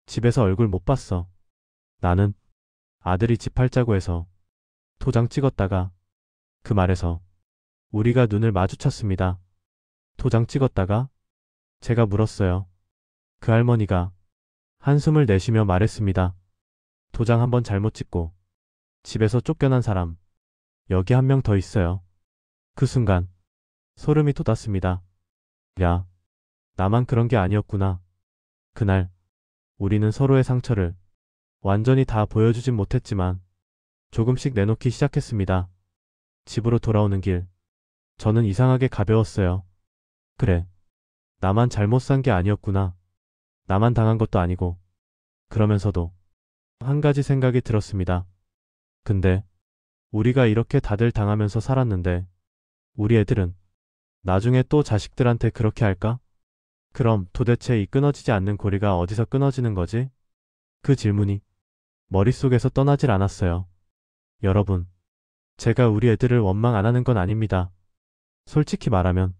집에서 얼굴 못 봤어. 나는 아들이 집 팔자고 해서 도장 찍었다가 그 말에서 우리가 눈을 마주쳤습니다. 도장 찍었다가 제가 물었어요. 그 할머니가 한숨을 내쉬며 말했습니다. 도장 한번 잘못 찍고 집에서 쫓겨난 사람 여기 한 명 더 있어요. 그 순간 소름이 돋았습니다. 야, 나만 그런 게 아니었구나. 그날 우리는 서로의 상처를 완전히 다 보여주진 못했지만 조금씩 내놓기 시작했습니다. 집으로 돌아오는 길 저는 이상하게 가벼웠어요. 그래, 나만 잘못 산 게 아니었구나. 나만 당한 것도 아니고. 그러면서도 한 가지 생각이 들었습니다. 근데 우리가 이렇게 다들 당하면서 살았는데 우리 애들은 나중에 또 자식들한테 그렇게 할까? 그럼 도대체 이 끊어지지 않는 고리가 어디서 끊어지는 거지? 그 질문이 머릿속에서 떠나질 않았어요. 여러분, 제가 우리 애들을 원망 안 하는 건 아닙니다. 솔직히 말하면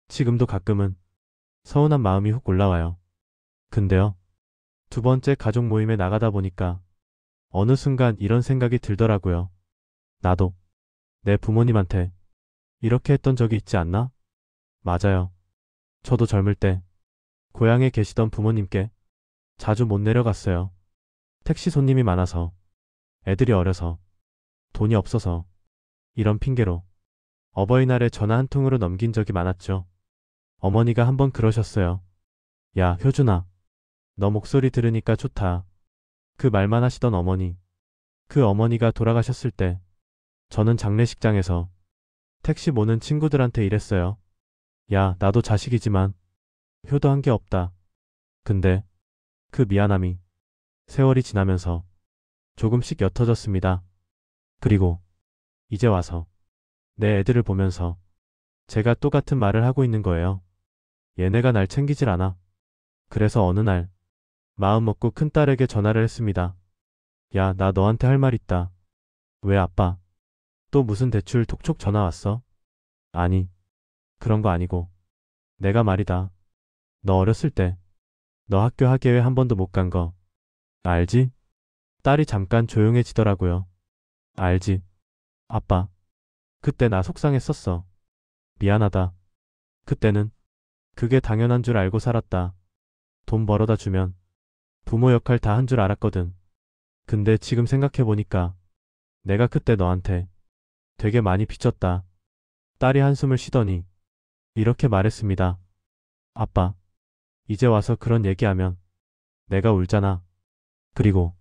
지금도 가끔은 서운한 마음이 훅 올라와요. 근데요, 두 번째 가족 모임에 나가다 보니까 어느 순간 이런 생각이 들더라고요. 나도 내 부모님한테 이렇게 했던 적이 있지 않나? 맞아요. 저도 젊을 때 고향에 계시던 부모님께 자주 못 내려갔어요. 택시 손님이 많아서, 애들이 어려서, 돈이 없어서 이런 핑계로 어버이날에 전화 한 통으로 넘긴 적이 많았죠. 어머니가 한번 그러셨어요. 야, 효준아, 너 목소리 들으니까 좋다. 그 말만 하시던 어머니. 그 어머니가 돌아가셨을 때 저는 장례식장에서 택시 모는 친구들한테 이랬어요. 야, 나도 자식이지만 효도한 게 없다. 근데 그 미안함이 세월이 지나면서 조금씩 옅어졌습니다. 그리고 이제 와서 내 애들을 보면서 제가 똑같은 말을 하고 있는 거예요. 얘네가 날 챙기질 않아. 그래서 어느 날 마음 먹고 큰딸에게 전화를 했습니다. 야, 나 너한테 할 말 있다. 왜 아빠? 또 무슨 대출 톡촉 전화 왔어? 아니, 그런 거 아니고. 내가 말이다. 너 어렸을 때 너 학교 학예회 한 번도 못 간 거 알지? 딸이 잠깐 조용해지더라고요. 알지. 아빠. 그때 나 속상했었어. 미안하다. 그때는 그게 당연한 줄 알고 살았다. 돈 벌어다 주면 부모 역할 다 한 줄 알았거든. 근데 지금 생각해보니까 내가 그때 너한테 되게 많이 빚졌다. 딸이 한숨을 쉬더니 이렇게 말했습니다. 아빠, 이제 와서 그런 얘기하면 내가 울잖아. 그리고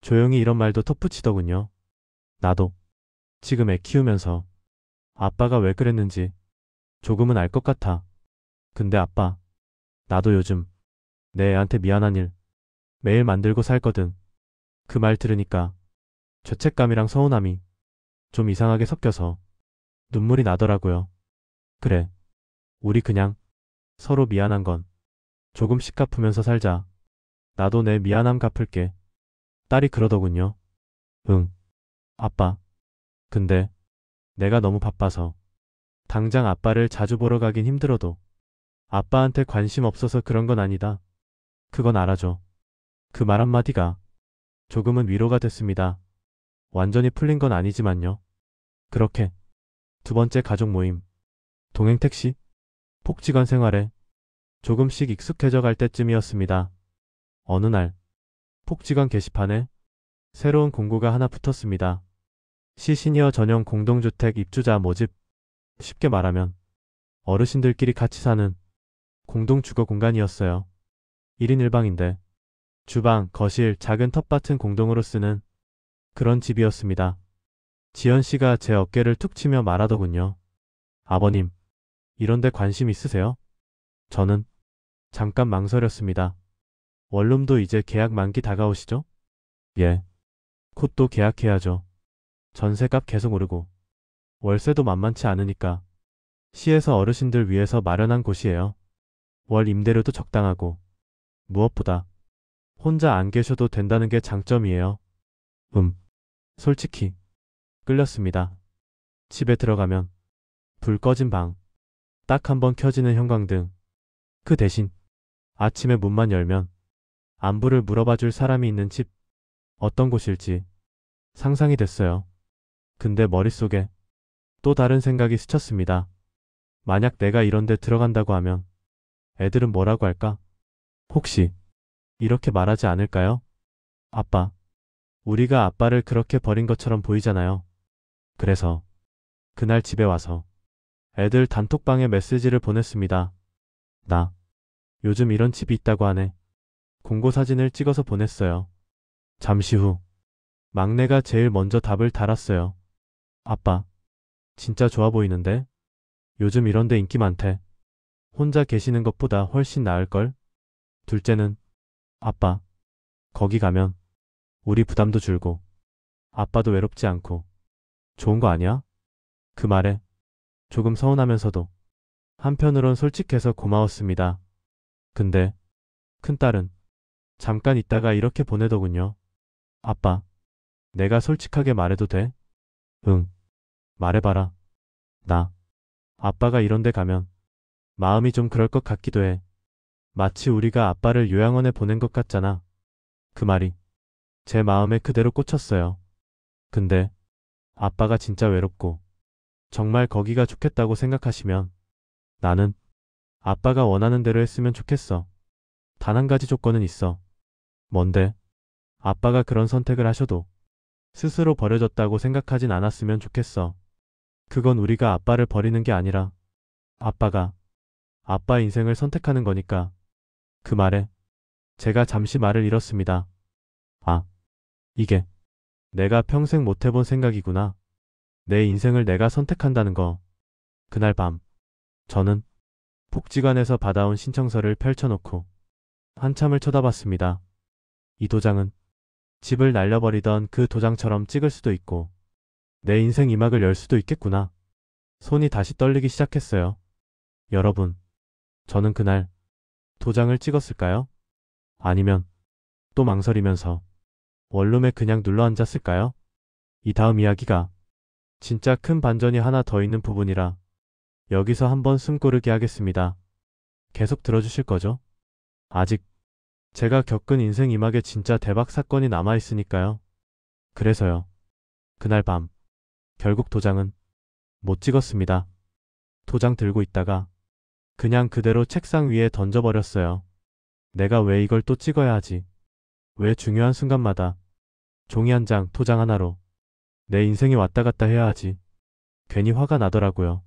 조용히 이런 말도 덧붙이더군요. 나도 지금 애 키우면서 아빠가 왜 그랬는지 조금은 알 것 같아. 근데 아빠, 나도 요즘 내 애한테 미안한 일 매일 만들고 살거든. 그 말 들으니까 죄책감이랑 서운함이 좀 이상하게 섞여서 눈물이 나더라고요. 그래, 우리 그냥 서로 미안한 건 조금씩 갚으면서 살자. 나도 내 미안함 갚을게. 딸이 그러더군요. 응, 아빠. 근데 내가 너무 바빠서 당장 아빠를 자주 보러 가긴 힘들어도 아빠한테 관심 없어서 그런 건 아니다. 그건 알아줘. 그 말 한마디가 조금은 위로가 됐습니다. 완전히 풀린 건 아니지만요. 그렇게 두 번째 가족 모임, 동행 택시, 복지관 생활에 조금씩 익숙해져 갈 때쯤이었습니다. 어느 날 복지관 게시판에 새로운 공고가 하나 붙었습니다. 시니어 전용 공동주택 입주자 모집. 쉽게 말하면 어르신들끼리 같이 사는 공동주거 공간이었어요. 1인 1방인데 주방, 거실, 작은 텃밭은 공동으로 쓰는 그런 집이었습니다. 지연 씨가 제 어깨를 툭 치며 말하더군요. 아버님, 이런 데 관심 있으세요? 저는 잠깐 망설였습니다. 원룸도 이제 계약 만기 다가오시죠? 예. 곧 또 계약해야죠. 전세값 계속 오르고 월세도 만만치 않으니까 시에서 어르신들 위해서 마련한 곳이에요. 월 임대료도 적당하고 무엇보다 혼자 안 계셔도 된다는 게 장점이에요. 솔직히 끌렸습니다. 집에 들어가면 불 꺼진 방, 딱 한 번 켜지는 형광등. 그 대신 아침에 문만 열면 안부를 물어봐 줄 사람이 있는 집. 어떤 곳일지 상상이 됐어요. 근데 머릿속에 또 다른 생각이 스쳤습니다. 만약 내가 이런 데 들어간다고 하면 애들은 뭐라고 할까? 혹시 이렇게 말하지 않을까요? 아빠, 우리가 아빠를 그렇게 버린 것처럼 보이잖아요. 그래서 그날 집에 와서 애들 단톡방에 메시지를 보냈습니다. 나 요즘 이런 집이 있다고 하네. 공고 사진을 찍어서 보냈어요. 잠시 후 막내가 제일 먼저 답을 달았어요. 아빠, 진짜 좋아 보이는데? 요즘 이런 데 인기 많대. 혼자 계시는 것보다 훨씬 나을걸? 둘째는 아빠, 거기 가면 우리 부담도 줄고 아빠도 외롭지 않고 좋은 거 아니야? 그 말에 조금 서운하면서도 한편으론 솔직해서 고마웠습니다. 근데 큰딸은 잠깐 있다가 이렇게 보내더군요. 아빠, 내가 솔직하게 말해도 돼? 응, 말해봐라. 나 아빠가 이런 데 가면 마음이 좀 그럴 것 같기도 해. 마치 우리가 아빠를 요양원에 보낸 것 같잖아. 그 말이 제 마음에 그대로 꽂혔어요. 근데 아빠가 진짜 외롭고 정말 거기가 좋겠다고 생각하시면 나는 아빠가 원하는 대로 했으면 좋겠어. 단 한 가지 조건은 있어. 뭔데? 아빠가 그런 선택을 하셔도 스스로 버려졌다고 생각하진 않았으면 좋겠어. 그건 우리가 아빠를 버리는 게 아니라 아빠가 아빠 인생을 선택하는 거니까. 그 말에 제가 잠시 말을 잃었습니다. 아, 이게 내가 평생 못 해본 생각이구나. 내 인생을 내가 선택한다는 거. 그날 밤 저는 복지관에서 받아온 신청서를 펼쳐놓고 한참을 쳐다봤습니다. 이 도장은 집을 날려버리던 그 도장처럼 찍을 수도 있고 내 인생 이막을 열 수도 있겠구나. 손이 다시 떨리기 시작했어요. 여러분, 저는 그날 도장을 찍었을까요? 아니면 또 망설이면서 원룸에 그냥 눌러앉았을까요? 이 다음 이야기가 진짜 큰 반전이 하나 더 있는 부분이라 여기서 한번 숨 고르게 하겠습니다. 계속 들어주실 거죠? 아직 제가 겪은 인생 이막에 진짜 대박 사건이 남아있으니까요. 그래서요. 그날 밤 결국 도장은 못 찍었습니다. 도장 들고 있다가 그냥 그대로 책상 위에 던져버렸어요. 내가 왜 이걸 또 찍어야 하지? 왜 중요한 순간마다 종이 한 장, 도장 하나로 내 인생이 왔다 갔다 해야 하지? 괜히 화가 나더라고요.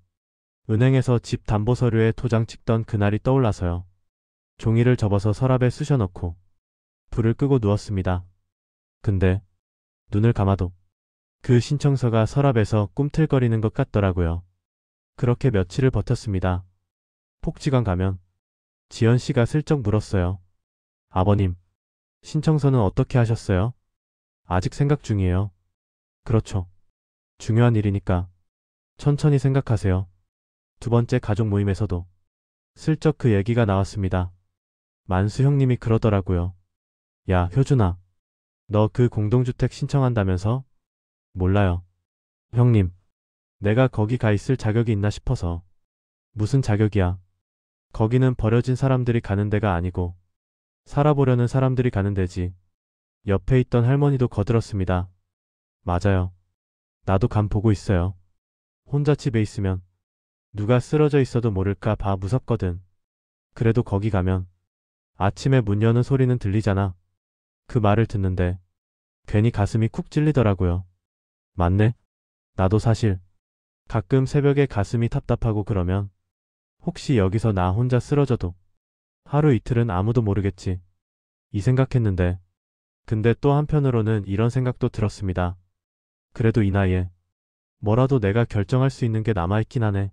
은행에서 집 담보서류에 도장 찍던 그날이 떠올라서요. 종이를 접어서 서랍에 쑤셔넣고 불을 끄고 누웠습니다. 근데 눈을 감아도 그 신청서가 서랍에서 꿈틀거리는 것 같더라고요. 그렇게 며칠을 버텼습니다. 폭지관 가면 지연 씨가 슬쩍 물었어요. 아버님, 신청서는 어떻게 하셨어요? 아직 생각 중이에요. 그렇죠. 중요한 일이니까 천천히 생각하세요. 두 번째 가족 모임에서도 슬쩍 그 얘기가 나왔습니다. 만수 형님이 그러더라고요. 야, 효준아, 너 그 공동주택 신청한다면서? 몰라요. 형님, 내가 거기 가 있을 자격이 있나 싶어서. 무슨 자격이야? 거기는 버려진 사람들이 가는 데가 아니고 살아보려는 사람들이 가는 데지. 옆에 있던 할머니도 거들었습니다. 맞아요. 나도 감 보고 있어요. 혼자 집에 있으면 누가 쓰러져 있어도 모를까 봐 무섭거든. 그래도 거기 가면 아침에 문 여는 소리는 들리잖아. 그 말을 듣는데 괜히 가슴이 쿡 찔리더라고요. 맞네. 나도 사실 가끔 새벽에 가슴이 답답하고 그러면 혹시 여기서 나 혼자 쓰러져도 하루 이틀은 아무도 모르겠지. 이 생각했는데 근데 또 한편으로는 이런 생각도 들었습니다. 그래도 이 나이에 뭐라도 내가 결정할 수 있는 게 남아있긴 하네.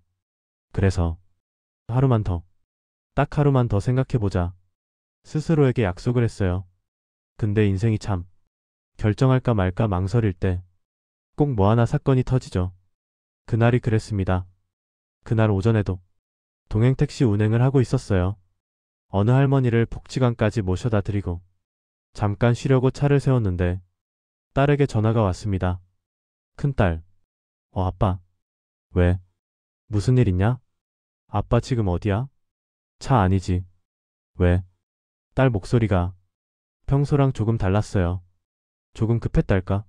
그래서 하루만 더, 딱 하루만 더 생각해보자. 스스로에게 약속을 했어요. 근데 인생이 참 결정할까 말까 망설일 때 꼭 뭐 하나 사건이 터지죠. 그날이 그랬습니다. 그날 오전에도 동행 택시 운행을 하고 있었어요. 어느 할머니를 복지관까지 모셔다 드리고 잠깐 쉬려고 차를 세웠는데 딸에게 전화가 왔습니다. 큰딸, 아빠. 왜? 무슨 일 있냐? 아빠 지금 어디야? 차 아니지. 왜? 딸 목소리가 평소랑 조금 달랐어요. 조금 급했달까?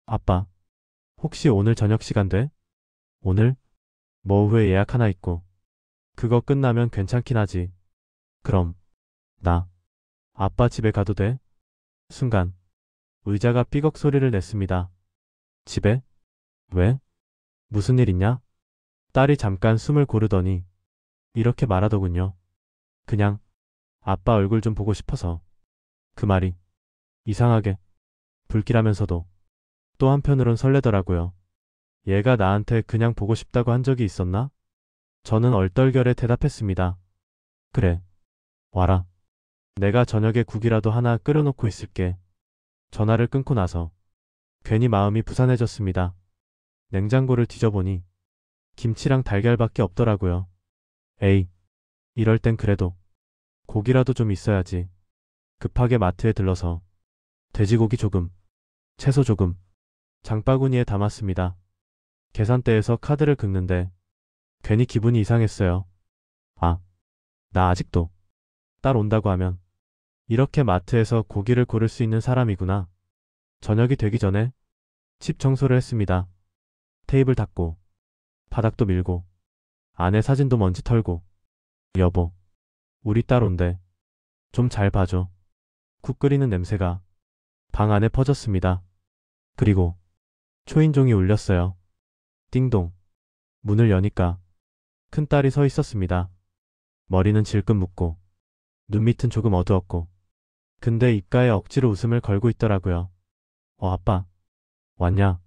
아빠, 혹시 오늘 저녁 시간 돼? 오늘? 뭐 오후에 예약 하나 있고. 그거 끝나면 괜찮긴 하지. 그럼, 나, 아빠 집에 가도 돼? 순간, 의자가 삐걱 소리를 냈습니다. 집에? 왜? 무슨 일 있냐? 딸이 잠깐 숨을 고르더니, 이렇게 말하더군요. 그냥, 아빠 얼굴 좀 보고 싶어서. 그 말이, 이상하게, 불길하면서도, 또 한편으론 설레더라고요. 얘가 나한테 그냥 보고 싶다고 한 적이 있었나? 저는 얼떨결에 대답했습니다. 그래, 와라. 내가 저녁에 국이라도 하나 끓여놓고 있을게. 전화를 끊고 나서 괜히 마음이 부산해졌습니다. 냉장고를 뒤져보니 김치랑 달걀밖에 없더라고요. 에이, 이럴 땐 그래도 고기라도 좀 있어야지. 급하게 마트에 들러서 돼지고기 조금, 채소 조금, 장바구니에 담았습니다. 계산대에서 카드를 긁는데 괜히 기분이 이상했어요. 아, 나 아직도 딸 온다고 하면 이렇게 마트에서 고기를 고를 수 있는 사람이구나. 저녁이 되기 전에 집 청소를 했습니다. 테이블 닦고, 바닥도 밀고, 안에 사진도 먼지 털고. 여보, 우리 딸 온대. 좀 잘 봐줘. 국 끓이는 냄새가 방 안에 퍼졌습니다. 그리고 초인종이 울렸어요. 띵동. 문을 여니까 큰딸이 서 있었습니다. 머리는 질끈 묶고 눈밑은 조금 어두웠고 근데 입가에 억지로 웃음을 걸고 있더라고요. 아빠. 왔냐?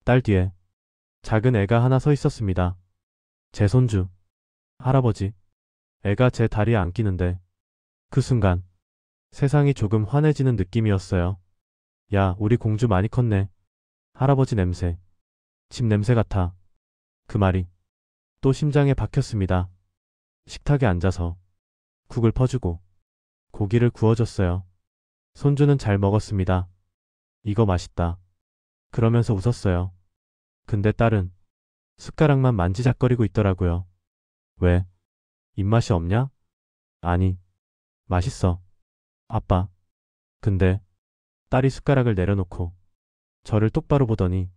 딸 뒤에 작은 애가 하나 서 있었습니다. 제 손주. 할아버지. 애가 제 다리에 안기는데 그 순간 세상이 조금 환해지는 느낌이었어요. 야, 우리 공주 많이 컸네. 할아버지 냄새. 집 냄새 같아. 그 말이 또 심장에 박혔습니다. 식탁에 앉아서 국을 퍼주고 고기를 구워줬어요. 손주는 잘 먹었습니다. 이거 맛있다. 그러면서 웃었어요. 근데 딸은 숟가락만 만지작거리고 있더라고요. 왜? 입맛이 없냐? 아니, 맛있어. 아빠. 근데 딸이 숟가락을 내려놓고 저를 똑바로 보더니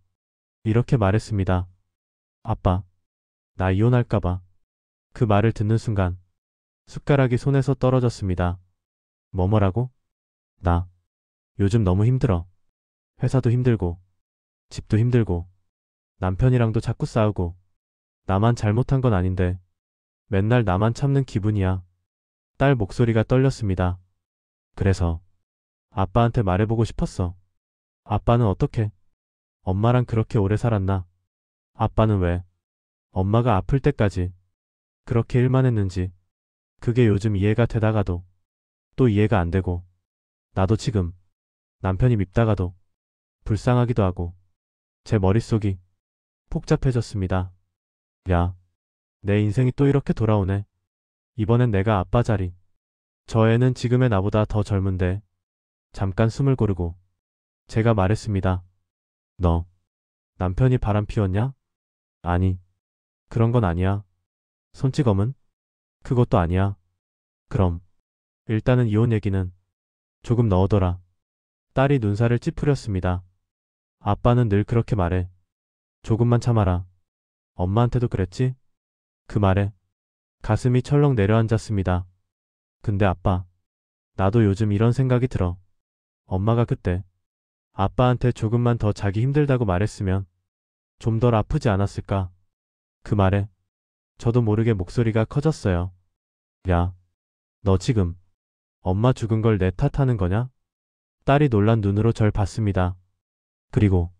이렇게 말했습니다. 아빠, 나 이혼할까봐. 그 말을 듣는 순간 숟가락이 손에서 떨어졌습니다. 뭐라고? 나 요즘 너무 힘들어. 회사도 힘들고 집도 힘들고 남편이랑도 자꾸 싸우고 나만 잘못한 건 아닌데 맨날 나만 참는 기분이야. 딸 목소리가 떨렸습니다. 그래서 아빠한테 말해보고 싶었어. 아빠는 어떻게? 엄마랑 그렇게 오래 살았나? 아빠는 왜? 엄마가 아플 때까지 그렇게 일만 했는지 그게 요즘 이해가 되다가도 또 이해가 안 되고 나도 지금 남편이 밉다가도 불쌍하기도 하고 제 머릿속이 복잡해졌습니다. 야, 내 인생이 또 이렇게 돌아오네. 이번엔 내가 아빠 자리. 저 애는 지금의 나보다 더 젊은데 잠깐 숨을 고르고 제가 말했습니다. 너 남편이 바람 피웠냐? 아니, 그런 건 아니야. 손찌검은? 그것도 아니야. 그럼 일단은 이혼 얘기는 조금 넣어둬라. 딸이 눈살을 찌푸렸습니다. 아빠는 늘 그렇게 말해. 조금만 참아라. 엄마한테도 그랬지? 그 말에 가슴이 철렁 내려앉았습니다. 근데 아빠, 나도 요즘 이런 생각이 들어. 엄마가 그때 아빠한테 조금만 더 자기 힘들다고 말했으면 좀 덜 아프지 않았을까? 그 말에 저도 모르게 목소리가 커졌어요. 야, 너 지금 엄마 죽은 걸 내 탓하는 거냐? 딸이 놀란 눈으로 절 봤습니다. 그리고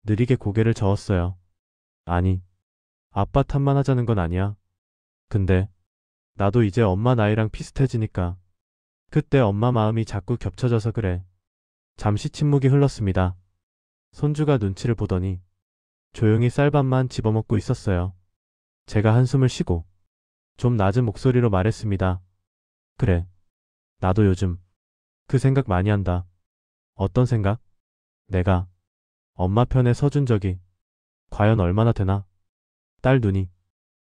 느리게 고개를 저었어요. 아니, 아빠 탓만 하자는 건 아니야. 근데 나도 이제 엄마 나이랑 비슷해지니까 그때 엄마 마음이 자꾸 겹쳐져서 그래. 잠시 침묵이 흘렀습니다. 손주가 눈치를 보더니 조용히 쌀밥만 집어먹고 있었어요. 제가 한숨을 쉬고 좀 낮은 목소리로 말했습니다. 그래, 나도 요즘 그 생각 많이 한다. 어떤 생각? 내가 엄마 편에 서준 적이 과연 얼마나 되나? 딸 눈이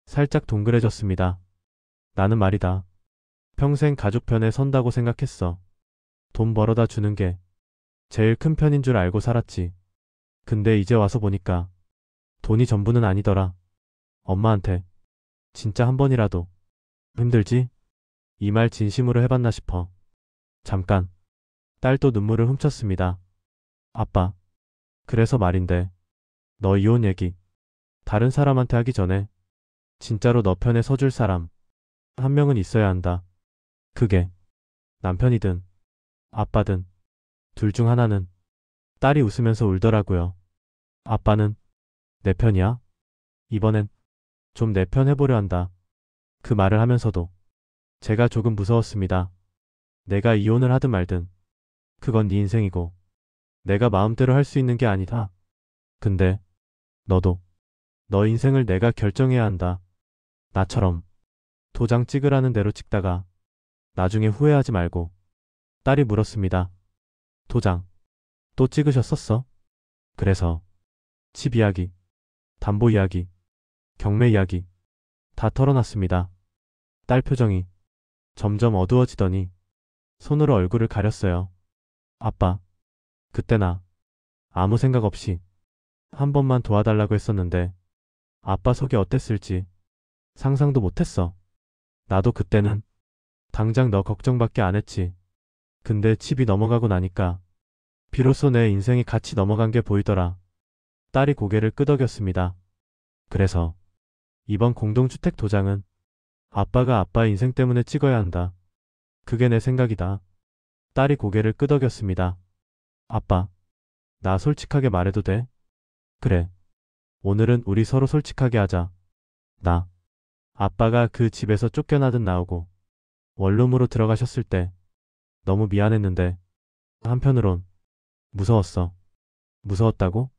살짝 동그래졌습니다. 나는 말이다. 평생 가족 편에 선다고 생각했어. 돈 벌어다 주는 게 제일 큰 편인 줄 알고 살았지. 근데 이제 와서 보니까 돈이 전부는 아니더라. 엄마한테 진짜 한 번이라도 힘들지? 이 말 진심으로 해봤나 싶어. 잠깐 딸도 눈물을 훔쳤습니다. 아빠, 그래서 말인데 너 이혼 얘기 다른 사람한테 하기 전에 진짜로 너 편에 서줄 사람 한 명은 있어야 한다. 그게 남편이든 아빠든 둘 중 하나는. 딸이 웃으면서 울더라고요. 아빠는 내 편이야? 이번엔 좀 내 편 해보려 한다. 그 말을 하면서도 제가 조금 무서웠습니다. 내가 이혼을 하든 말든 그건 네 인생이고 내가 마음대로 할 수 있는 게 아니다. 근데 너도 너 인생을 내가 결정해야 한다. 나처럼 도장 찍으라는 대로 찍다가 나중에 후회하지 말고. 딸이 물었습니다. 도장 또 찍으셨었어? 그래서 집 이야기, 담보 이야기, 경매 이야기 다 털어놨습니다. 딸 표정이 점점 어두워지더니 손으로 얼굴을 가렸어요. 아빠, 그때 나 아무 생각 없이 한 번만 도와달라고 했었는데 아빠 속이 어땠을지 상상도 못했어. 나도 그때는 당장 너 걱정밖에 안 했지. 근데 칩이 넘어가고 나니까 비로소 내 인생이 같이 넘어간 게 보이더라. 딸이 고개를 끄덕였습니다. 그래서 이번 공동주택 도장은 아빠가 아빠의 인생 때문에 찍어야 한다. 그게 내 생각이다. 딸이 고개를 끄덕였습니다. 아빠, 나 솔직하게 말해도 돼? 그래. 오늘은 우리 서로 솔직하게 하자. 나 아빠가 그 집에서 쫓겨나듯 나오고 원룸으로 들어가셨을 때 너무 미안했는데 한편으론 무서웠어. 무서웠다고?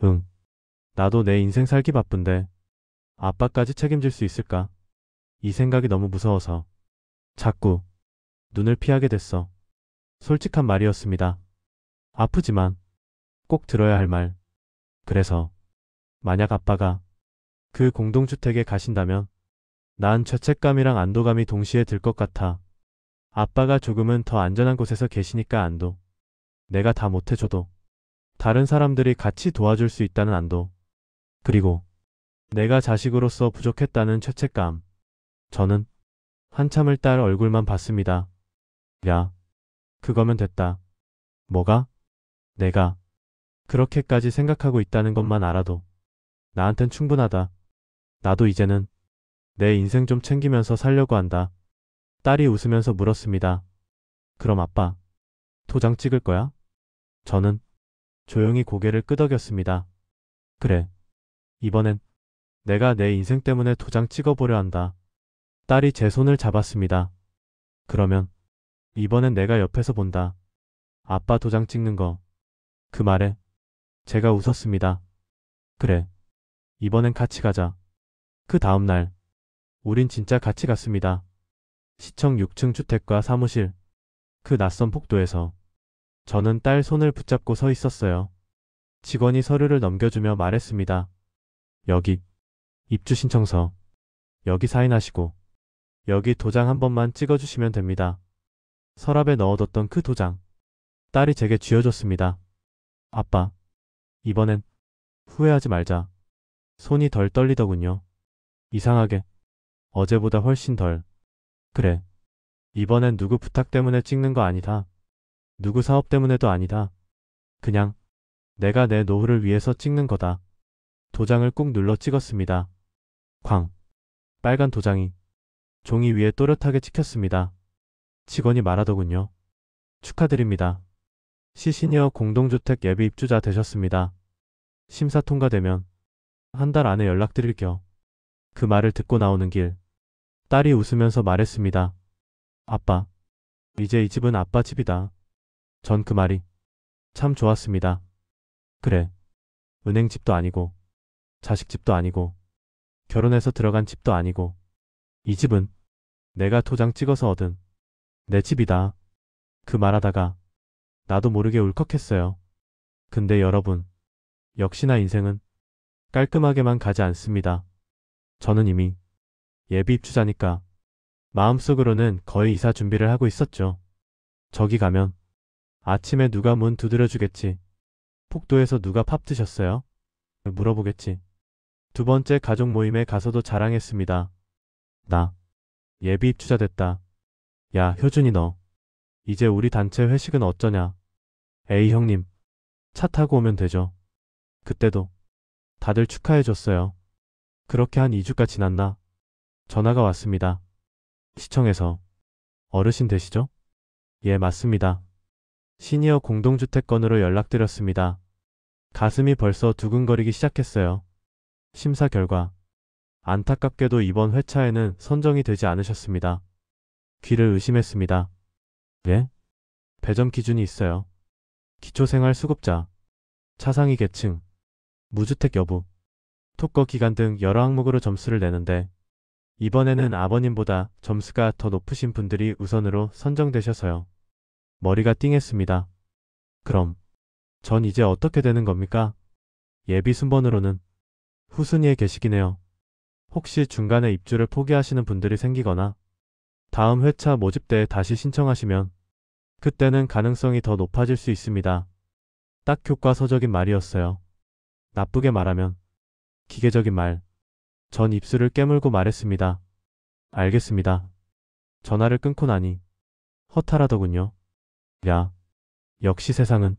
응. 나도 내 인생 살기 바쁜데 아빠까지 책임질 수 있을까? 이 생각이 너무 무서워서 자꾸 눈을 피하게 됐어. 솔직한 말이었습니다. 아프지만 꼭 들어야 할 말. 그래서 만약 아빠가 그 공동주택에 가신다면 난 죄책감이랑 안도감이 동시에 들 것 같아. 아빠가 조금은 더 안전한 곳에서 계시니까 안도. 내가 다 못해줘도 다른 사람들이 같이 도와줄 수 있다는 안도. 그리고 내가 자식으로서 부족했다는 죄책감. 저는 한참을 딸 얼굴만 봤습니다. 야, 그거면 됐다. 뭐가? 내가 그렇게까지 생각하고 있다는 것만 알아도 나한텐 충분하다. 나도 이제는 내 인생 좀 챙기면서 살려고 한다. 딸이 웃으면서 물었습니다. 그럼 아빠, 도장 찍을 거야? 저는 조용히 고개를 끄덕였습니다. 그래. 이번엔 내가 내 인생 때문에 도장 찍어보려 한다. 딸이 제 손을 잡았습니다. 그러면 이번엔 내가 옆에서 본다. 아빠 도장 찍는 거. 그 말에 제가 웃었습니다. 그래. 이번엔 같이 가자. 그 다음 날 우린 진짜 같이 갔습니다. 시청 6층 주택과 사무실. 그 낯선 복도에서 저는 딸 손을 붙잡고 서 있었어요. 직원이 서류를 넘겨주며 말했습니다. 여기 입주 신청서. 여기 사인하시고 여기 도장 한 번만 찍어주시면 됩니다. 서랍에 넣어뒀던 그 도장. 딸이 제게 쥐어줬습니다. 아빠, 이번엔 후회하지 말자. 손이 덜 떨리더군요. 이상하게 어제보다 훨씬 덜. 그래. 이번엔 누구 부탁 때문에 찍는 거 아니다. 누구 사업 때문에도 아니다. 그냥 내가 내 노후를 위해서 찍는 거다. 도장을 꾹 눌러 찍었습니다. 쾅. 빨간 도장이 종이 위에 또렷하게 찍혔습니다. 직원이 말하더군요. 축하드립니다. 시니어 공동주택 예비 입주자 되셨습니다. 심사 통과되면 한 달 안에 연락드릴게요. 그 말을 듣고 나오는 길, 딸이 웃으면서 말했습니다. 아빠, 이제 이 집은 아빠 집이다. 전 그 말이 참 좋았습니다. 그래, 은행집도 아니고 자식집도 아니고 결혼해서 들어간 집도 아니고 이 집은 내가 도장 찍어서 얻은 내 집이다. 그 말하다가 나도 모르게 울컥했어요. 근데 여러분, 역시나 인생은 깔끔하게만 가지 않습니다. 저는 이미 예비 입주자니까 마음속으로는 거의 이사 준비를 하고 있었죠. 저기 가면 아침에 누가 문 두드려 주겠지. 폭도에서 누가 밥 드셨어요? 물어보겠지. 두 번째 가족 모임에 가서도 자랑했습니다. 나 예비 입주자 됐다. 야, 효준이 너 이제 우리 단체 회식은 어쩌냐? 에이 형님, 차 타고 오면 되죠. 그때도 다들 축하해줬어요. 그렇게 한 2주가 지났나? 전화가 왔습니다. 시청에서 어르신 되시죠? 예, 맞습니다. 시니어 공동주택 건으로 연락드렸습니다. 가슴이 벌써 두근거리기 시작했어요. 심사 결과 안타깝게도 이번 회차에는 선정이 되지 않으셨습니다. 귀를 의심했습니다. 예? 배점 기준이 있어요. 기초생활수급자, 차상위 계층, 무주택 여부, 토거 기간 등 여러 항목으로 점수를 내는데 이번에는 아버님보다 점수가 더 높으신 분들이 우선으로 선정되셔서요. 머리가 띵했습니다. 그럼 전 이제 어떻게 되는 겁니까? 예비 순번으로는 후순위에 계시기네요. 혹시 중간에 입주를 포기하시는 분들이 생기거나 다음 회차 모집 때에 다시 신청하시면 그때는 가능성이 더 높아질 수 있습니다. 딱 교과서적인 말이었어요. 나쁘게 말하면 기계적인 말. 전 입술을 깨물고 말했습니다. 알겠습니다. 전화를 끊고 나니 허탈하더군요. 야, 역시 세상은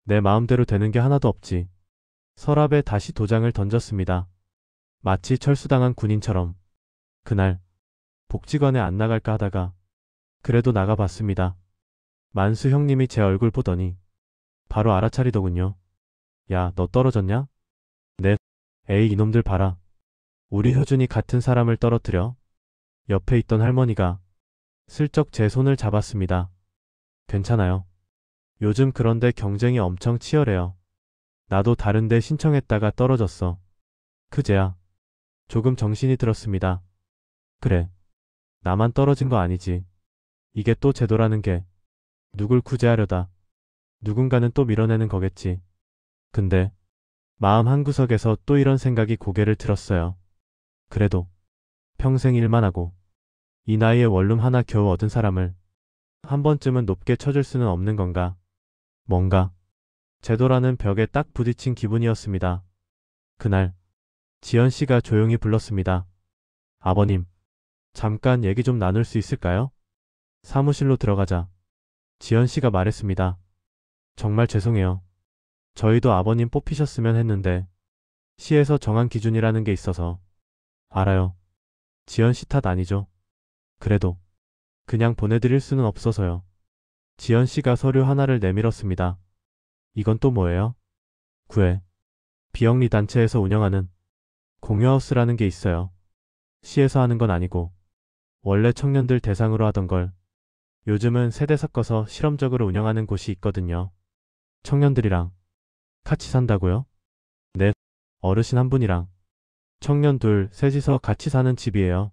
내 마음대로 되는 게 하나도 없지. 서랍에 다시 도장을 던졌습니다. 마치 철수당한 군인처럼. 그날 복지관에 안 나갈까 하다가 그래도 나가봤습니다. 만수 형님이 제 얼굴 보더니 바로 알아차리더군요. 야, 너 떨어졌냐? 네. 에이, 이놈들 봐라. 우리 효준이 같은 사람을 떨어뜨려. 옆에 있던 할머니가 슬쩍 제 손을 잡았습니다. 괜찮아요. 요즘 그런데 경쟁이 엄청 치열해요. 나도 다른데 신청했다가 떨어졌어. 그제야 조금 정신이 들었습니다. 그래. 나만 떨어진 거 아니지. 이게 또 제도라는 게 누굴 구제하려다 누군가는 또 밀어내는 거겠지. 근데 마음 한구석에서 또 이런 생각이 고개를 들었어요. 그래도 평생 일만 하고 이 나이에 원룸 하나 겨우 얻은 사람을 한 번쯤은 높게 쳐줄 수는 없는 건가. 뭔가 제도라는 벽에 딱 부딪힌 기분이었습니다. 그날 지연 씨가 조용히 불렀습니다. 아버님, 잠깐 얘기 좀 나눌 수 있을까요? 사무실로 들어가자 지연 씨가 말했습니다. 정말 죄송해요. 저희도 아버님 뽑히셨으면 했는데 시에서 정한 기준이라는 게 있어서. 알아요. 지연 씨 탓 아니죠. 그래도 그냥 보내드릴 수는 없어서요. 지연 씨가 서류 하나를 내밀었습니다. 이건 또 뭐예요? 9회. 비영리 단체에서 운영하는 공유하우스라는 게 있어요. 시에서 하는 건 아니고 원래 청년들 대상으로 하던 걸 요즘은 세대 섞어서 실험적으로 운영하는 곳이 있거든요. 청년들이랑 같이 산다고요? 네. 어르신 한 분이랑 청년 둘, 셋이서 같이 사는 집이에요.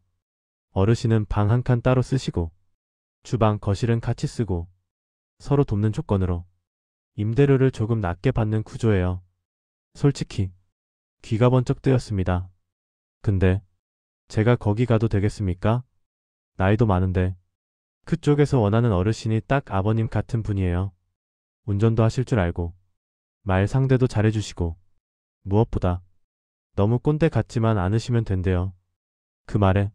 어르신은 방 한 칸 따로 쓰시고 주방, 거실은 같이 쓰고 서로 돕는 조건으로 임대료를 조금 낮게 받는 구조예요. 솔직히 귀가 번쩍 뜨였습니다. 근데 제가 거기 가도 되겠습니까? 나이도 많은데 그쪽에서 원하는 어르신이 딱 아버님 같은 분이에요. 운전도 하실 줄 알고 말 상대도 잘해주시고 무엇보다 너무 꼰대 같지만 않으시면 된대요. 그 말에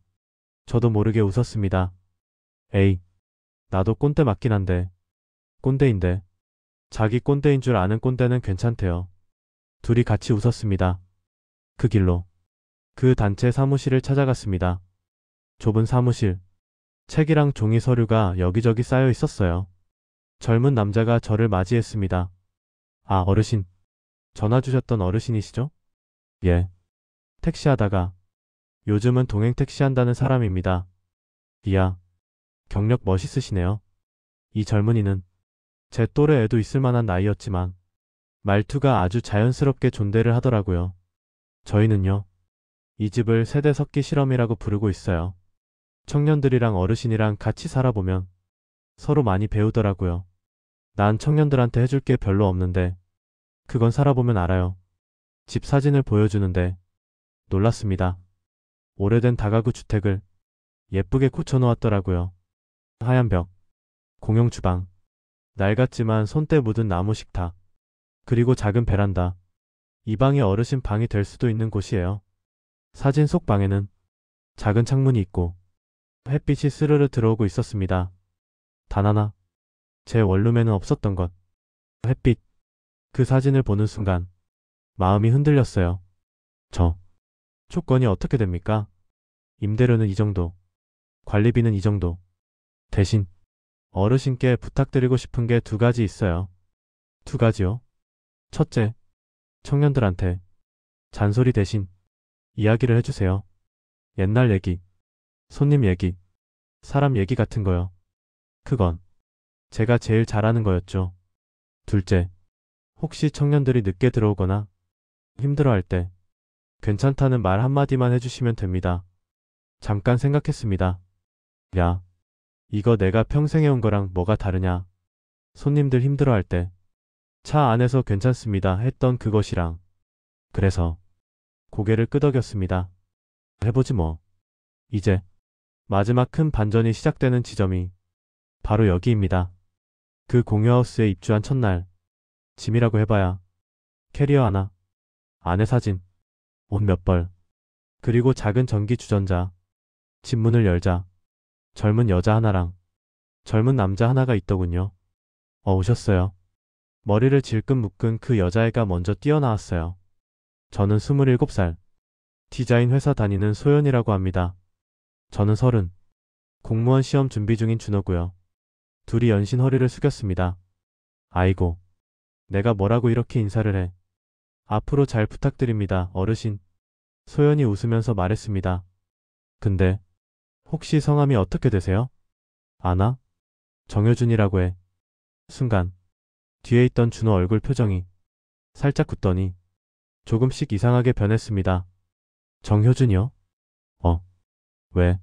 저도 모르게 웃었습니다. 에이, 나도 꼰대 맞긴 한데 꼰대인데 자기 꼰대인 줄 아는 꼰대는 괜찮대요. 둘이 같이 웃었습니다. 그 길로 그 단체 사무실을 찾아갔습니다. 좁은 사무실, 책이랑 종이 서류가 여기저기 쌓여 있었어요. 젊은 남자가 저를 맞이했습니다. 아, 어르신. 전화 주셨던 어르신이시죠? 예. 택시 하다가 요즘은 동행 택시 한다는 사람입니다. 이야, 경력 멋있으시네요. 이 젊은이는 제 또래 애도 있을 만한 나이였지만 말투가 아주 자연스럽게 존대를 하더라고요. 저희는요, 이 집을 세대 섞기 실험이라고 부르고 있어요. 청년들이랑 어르신이랑 같이 살아보면 서로 많이 배우더라고요. 난 청년들한테 해줄 게 별로 없는데 그건 살아보면 알아요. 집 사진을 보여주는데 놀랐습니다. 오래된 다가구 주택을 예쁘게 고쳐놓았더라고요. 하얀 벽, 공용 주방, 낡았지만 손때 묻은 나무 식탁, 그리고 작은 베란다. 이 방이 어르신 방이 될 수도 있는 곳이에요. 사진 속 방에는 작은 창문이 있고 햇빛이 스르르 들어오고 있었습니다. 단 하나, 제 원룸에는 없었던 것. 햇빛. 그 사진을 보는 순간 마음이 흔들렸어요. 저 조건이 어떻게 됩니까? 임대료는 이 정도, 관리비는 이 정도. 대신 어르신께 부탁드리고 싶은 게 두 가지 있어요. 두 가지요. 첫째, 청년들한테 잔소리 대신 이야기를 해주세요. 옛날 얘기, 손님 얘기, 사람 얘기 같은 거요. 그건 제가 제일 잘하는 거였죠. 둘째, 혹시 청년들이 늦게 들어오거나 힘들어할 때 괜찮다는 말 한마디만 해주시면 됩니다. 잠깐 생각했습니다. 야, 이거 내가 평생 해온 거랑 뭐가 다르냐. 손님들 힘들어할 때 차 안에서 괜찮습니다 했던 그것이랑. 그래서 고개를 끄덕였습니다. 해보지 뭐. 이제 마지막 큰 반전이 시작되는 지점이 바로 여기입니다. 그 공유하우스에 입주한 첫날, 짐이라고 해봐야 캐리어 하나, 아내 사진, 옷 몇 벌, 그리고 작은 전기 주전자. 집 문을 열자 젊은 여자 하나랑 젊은 남자 하나가 있더군요. 오셨어요. 머리를 질끈 묶은 그 여자애가 먼저 뛰어나왔어요. 저는 27살, 디자인 회사 다니는 소연이라고 합니다. 저는 30, 공무원 시험 준비 중인 준호고요. 둘이 연신 허리를 숙였습니다. 아이고, 내가 뭐라고 이렇게 인사를 해. 앞으로 잘 부탁드립니다, 어르신. 소연이 웃으면서 말했습니다. 근데 혹시 성함이 어떻게 되세요? 아나? 정효준이라고 해. 순간 뒤에 있던 준호 얼굴 표정이 살짝 굳더니 조금씩 이상하게 변했습니다. 정효준이요? 왜?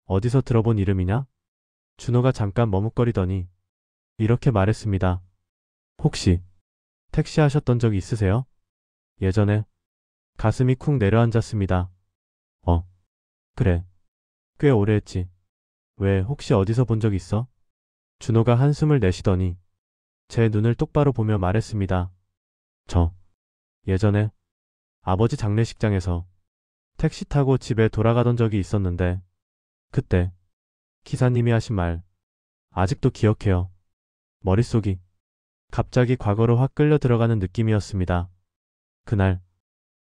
어디서 들어본 이름이냐? 준호가 잠깐 머뭇거리더니 이렇게 말했습니다. 혹시 택시 하셨던 적 있으세요? 예전에. 가슴이 쿵 내려앉았습니다. 그래. 꽤 오래 했지. 왜, 혹시 어디서 본 적 있어? 준호가 한숨을 내쉬더니 제 눈을 똑바로 보며 말했습니다. 저 예전에 아버지 장례식장에서 택시 타고 집에 돌아가던 적이 있었는데 그때 기사님이 하신 말 아직도 기억해요. 머릿속이 갑자기 과거로 확 끌려 들어가는 느낌이었습니다. 그날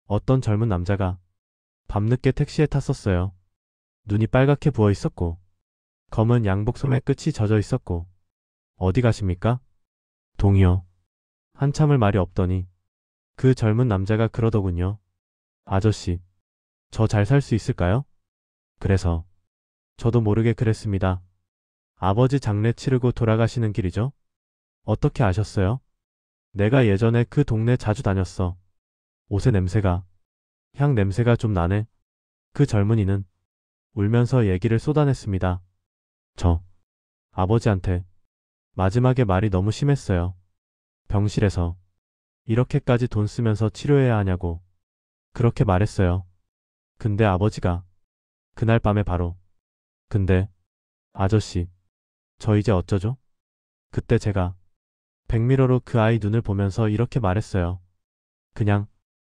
어떤 젊은 남자가 밤늦게 택시에 탔었어요. 눈이 빨갛게 부어 있었고 검은 양복 소매 끝이 젖어 있었고 어디 가십니까? 동이요. 한참을 말이 없더니 그 젊은 남자가 그러더군요. 아저씨, 저 잘 살 수 있을까요? 그래서 저도 모르게 그랬습니다. 아버지 장례 치르고 돌아가시는 길이죠? 어떻게 아셨어요? 내가 예전에 그 동네 자주 다녔어. 옷의 냄새가, 향 냄새가 좀 나네. 그 젊은이는 울면서 얘기를 쏟아냈습니다. 저, 아버지한테 마지막에 말이 너무 심했어요. 병실에서 이렇게까지 돈 쓰면서 치료해야 하냐고 그렇게 말했어요. 근데 아버지가 그날 밤에 바로 근데 아저씨 저 이제 어쩌죠? 그때 제가 백미러로 그 아이 눈을 보면서 이렇게 말했어요. 그냥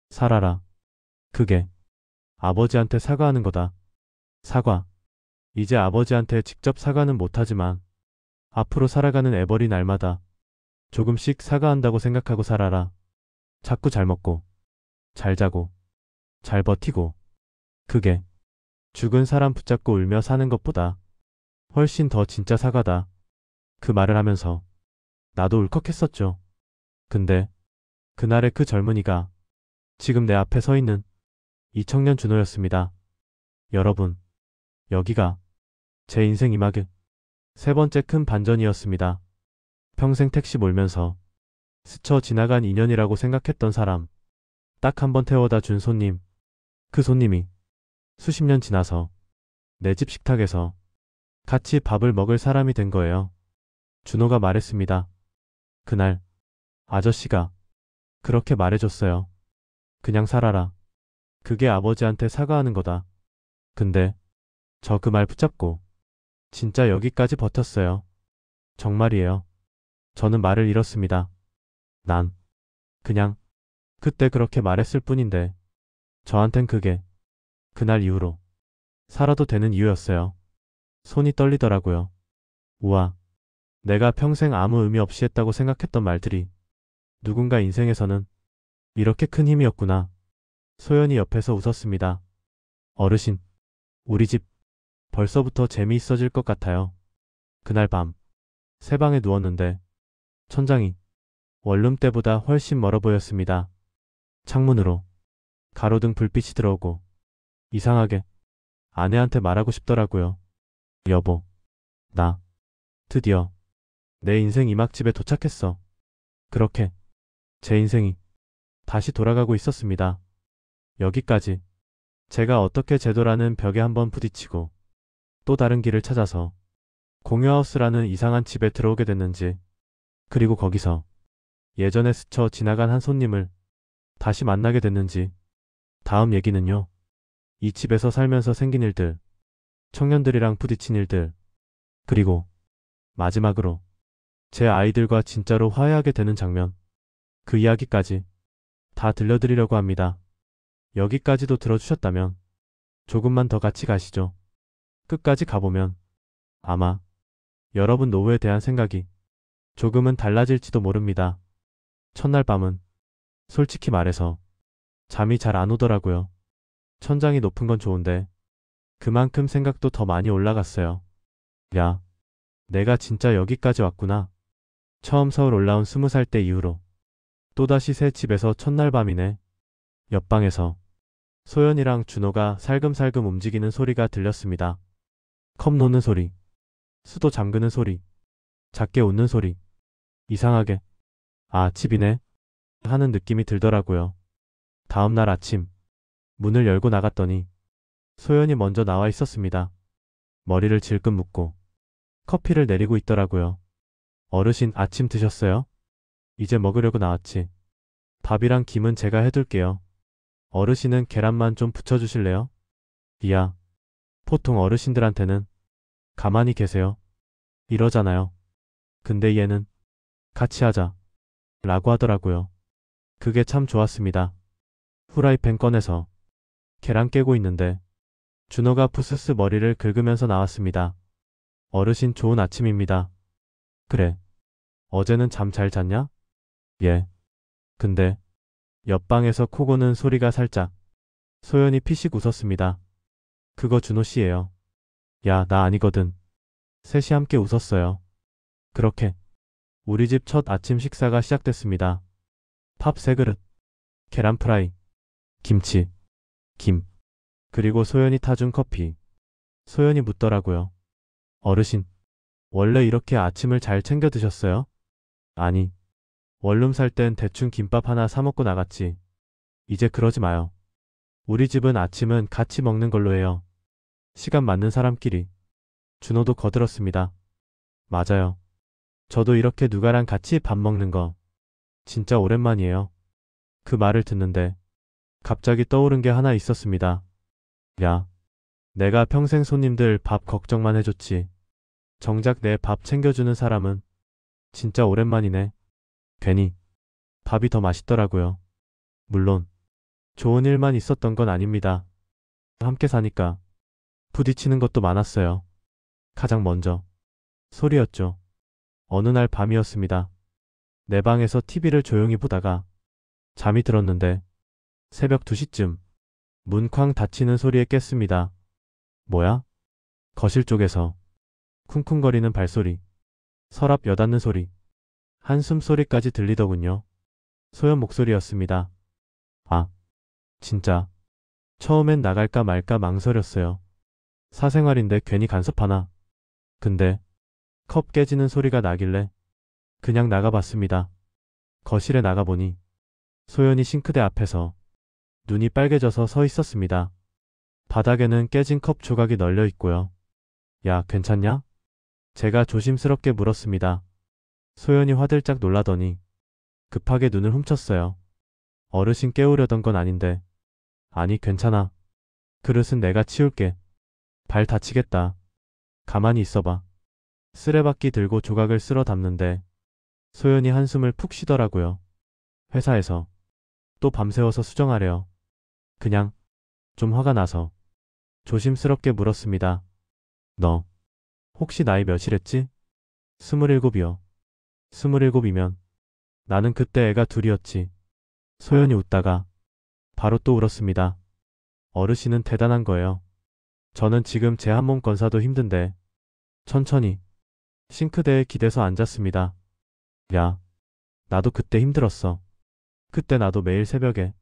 살아라. 그게 아버지한테 사과하는 거다. 사과. 이제 아버지한테 직접 사과는 못하지만 앞으로 살아가는 애벌이 날마다 조금씩 사과한다고 생각하고 살아라. 자꾸 잘 먹고 잘 자고 잘 버티고 그게 죽은 사람 붙잡고 울며 사는 것보다 훨씬 더 진짜 사과다. 그 말을 하면서 나도 울컥했었죠. 근데 그날의 그 젊은이가 지금 내 앞에 서 있는 이 청년 준호였습니다. 여러분, 여기가 제 인생 이막의 세 번째 큰 반전이었습니다. 평생 택시 몰면서 스쳐 지나간 인연이라고 생각했던 사람, 딱 한 번 태워다 준 손님, 그 손님이 수십 년 지나서 내 집 식탁에서 같이 밥을 먹을 사람이 된 거예요. 준호가 말했습니다. 그날 아저씨가 그렇게 말해줬어요. 그냥 살아라. 그게 아버지한테 사과하는 거다. 근데 저 그 말 붙잡고 진짜 여기까지 버텼어요. 정말이에요. 저는 말을 잃었습니다. 난 그냥 그때 그렇게 말했을 뿐인데 저한텐 그게 그날 이후로 살아도 되는 이유였어요. 손이 떨리더라고요. 우와, 내가 평생 아무 의미 없이 했다고 생각했던 말들이 누군가 인생에서는 이렇게 큰 힘이었구나. 소연이 옆에서 웃었습니다. 어르신, 우리 집 벌써부터 재미있어질 것 같아요. 그날 밤 새 방에 누웠는데 천장이 원룸 때보다 훨씬 멀어 보였습니다. 창문으로 가로등 불빛이 들어오고 이상하게 아내한테 말하고 싶더라고요. 여보, 나 드디어 내 인생 이막집에 도착했어. 그렇게 제 인생이 다시 돌아가고 있었습니다. 여기까지 제가 어떻게 제도라는 벽에 한번 부딪히고 또 다른 길을 찾아서 공유하우스라는 이상한 집에 들어오게 됐는지, 그리고 거기서 예전에 스쳐 지나간 한 손님을 다시 만나게 됐는지, 다음 얘기는요. 이 집에서 살면서 생긴 일들, 청년들이랑 부딪힌 일들, 그리고 마지막으로 제 아이들과 진짜로 화해하게 되는 장면, 그 이야기까지 다 들려드리려고 합니다. 여기까지도 들어주셨다면 조금만 더 같이 가시죠. 끝까지 가보면 아마 여러분 노후에 대한 생각이 조금은 달라질지도 모릅니다. 첫날 밤은 솔직히 말해서 잠이 잘 안 오더라고요. 천장이 높은 건 좋은데 그만큼 생각도 더 많이 올라갔어요. 야, 내가 진짜 여기까지 왔구나. 처음 서울 올라온 20살 때 이후로 또다시 새 집에서 첫날 밤이네. 옆방에서 소연이랑 준호가 살금살금 움직이는 소리가 들렸습니다. 컵 놓는 소리, 수도 잠그는 소리, 작게 웃는 소리. 이상하게 아, 집이네 하는 느낌이 들더라고요. 다음날 아침 문을 열고 나갔더니 소연이 먼저 나와 있었습니다. 머리를 질끈 묶고 커피를 내리고 있더라고요. 어르신 아침 드셨어요? 이제 먹으려고 나왔지. 밥이랑 김은 제가 해둘게요. 어르신은 계란만 좀 부쳐주실래요? 이야, 보통 어르신들한테는 가만히 계세요. 이러잖아요. 근데 얘는 같이 하자. 라고 하더라고요. 그게 참 좋았습니다. 후라이팬 꺼내서 계란 깨고 있는데 준호가 푸스스 머리를 긁으면서 나왔습니다. 어르신 좋은 아침입니다. 그래. 어제는 잠 잘 잤냐? 예. 근데 옆방에서 코 고는 소리가 살짝. 소연이 피식 웃었습니다. 그거 준호 씨예요. 야, 나 아니거든. 셋이 함께 웃었어요. 그렇게 우리 집 첫 아침 식사가 시작됐습니다. 밥 3그릇, 계란 프라이, 김치, 김, 그리고 소연이 타준 커피. 소연이 묻더라고요. 어르신, 원래 이렇게 아침을 잘 챙겨 드셨어요? 아니, 원룸 살 땐 대충 김밥 하나 사 먹고 나갔지. 이제 그러지 마요. 우리 집은 아침은 같이 먹는 걸로 해요. 시간 맞는 사람끼리. 준호도 거들었습니다. 맞아요. 저도 이렇게 누가랑 같이 밥 먹는 거 진짜 오랜만이에요. 그 말을 듣는데 갑자기 떠오른 게 하나 있었습니다. 야, 내가 평생 손님들 밥 걱정만 해줬지. 정작 내 밥 챙겨주는 사람은 진짜 오랜만이네. 괜히 밥이 더 맛있더라고요. 물론 좋은 일만 있었던 건 아닙니다. 함께 사니까 부딪히는 것도 많았어요. 가장 먼저 소리였죠. 어느 날 밤이었습니다. 내 방에서 TV를 조용히 보다가 잠이 들었는데 새벽 2시쯤 문 쾅 닫히는 소리에 깼습니다. 뭐야? 거실 쪽에서 쿵쿵거리는 발소리, 서랍 여닫는 소리, 한숨 소리까지 들리더군요. 소연 목소리였습니다. 아, 진짜. 처음엔 나갈까 말까 망설였어요. 사생활인데 괜히 간섭하나. 근데 컵 깨지는 소리가 나길래 그냥 나가봤습니다. 거실에 나가보니 소연이 싱크대 앞에서 눈이 빨개져서 서 있었습니다. 바닥에는 깨진 컵 조각이 널려 있고요. 야, 괜찮냐? 제가 조심스럽게 물었습니다. 소연이 화들짝 놀라더니 급하게 눈을 훔쳤어요. 어르신 깨우려던 건 아닌데. 아니, 괜찮아. 그릇은 내가 치울게. 발 다치겠다. 가만히 있어봐. 쓰레받기 들고 조각을 쓸어 담는데 소연이 한숨을 푹 쉬더라고요. 회사에서 또 밤새워서 수정하래요. 그냥 좀 화가 나서 조심스럽게 물었습니다. 너 혹시 나이 몇이랬지? 27이요. 27이면 나는 그때 애가 둘이었지. 소연이 웃다가 바로 또 울었습니다. 어르신은 대단한 거예요. 저는 지금 제 한 몸 건사도 힘든데 천천히 싱크대에 기대서 앉았습니다. 야, 나도 그때 힘들었어. 그때 나도 매일 새벽에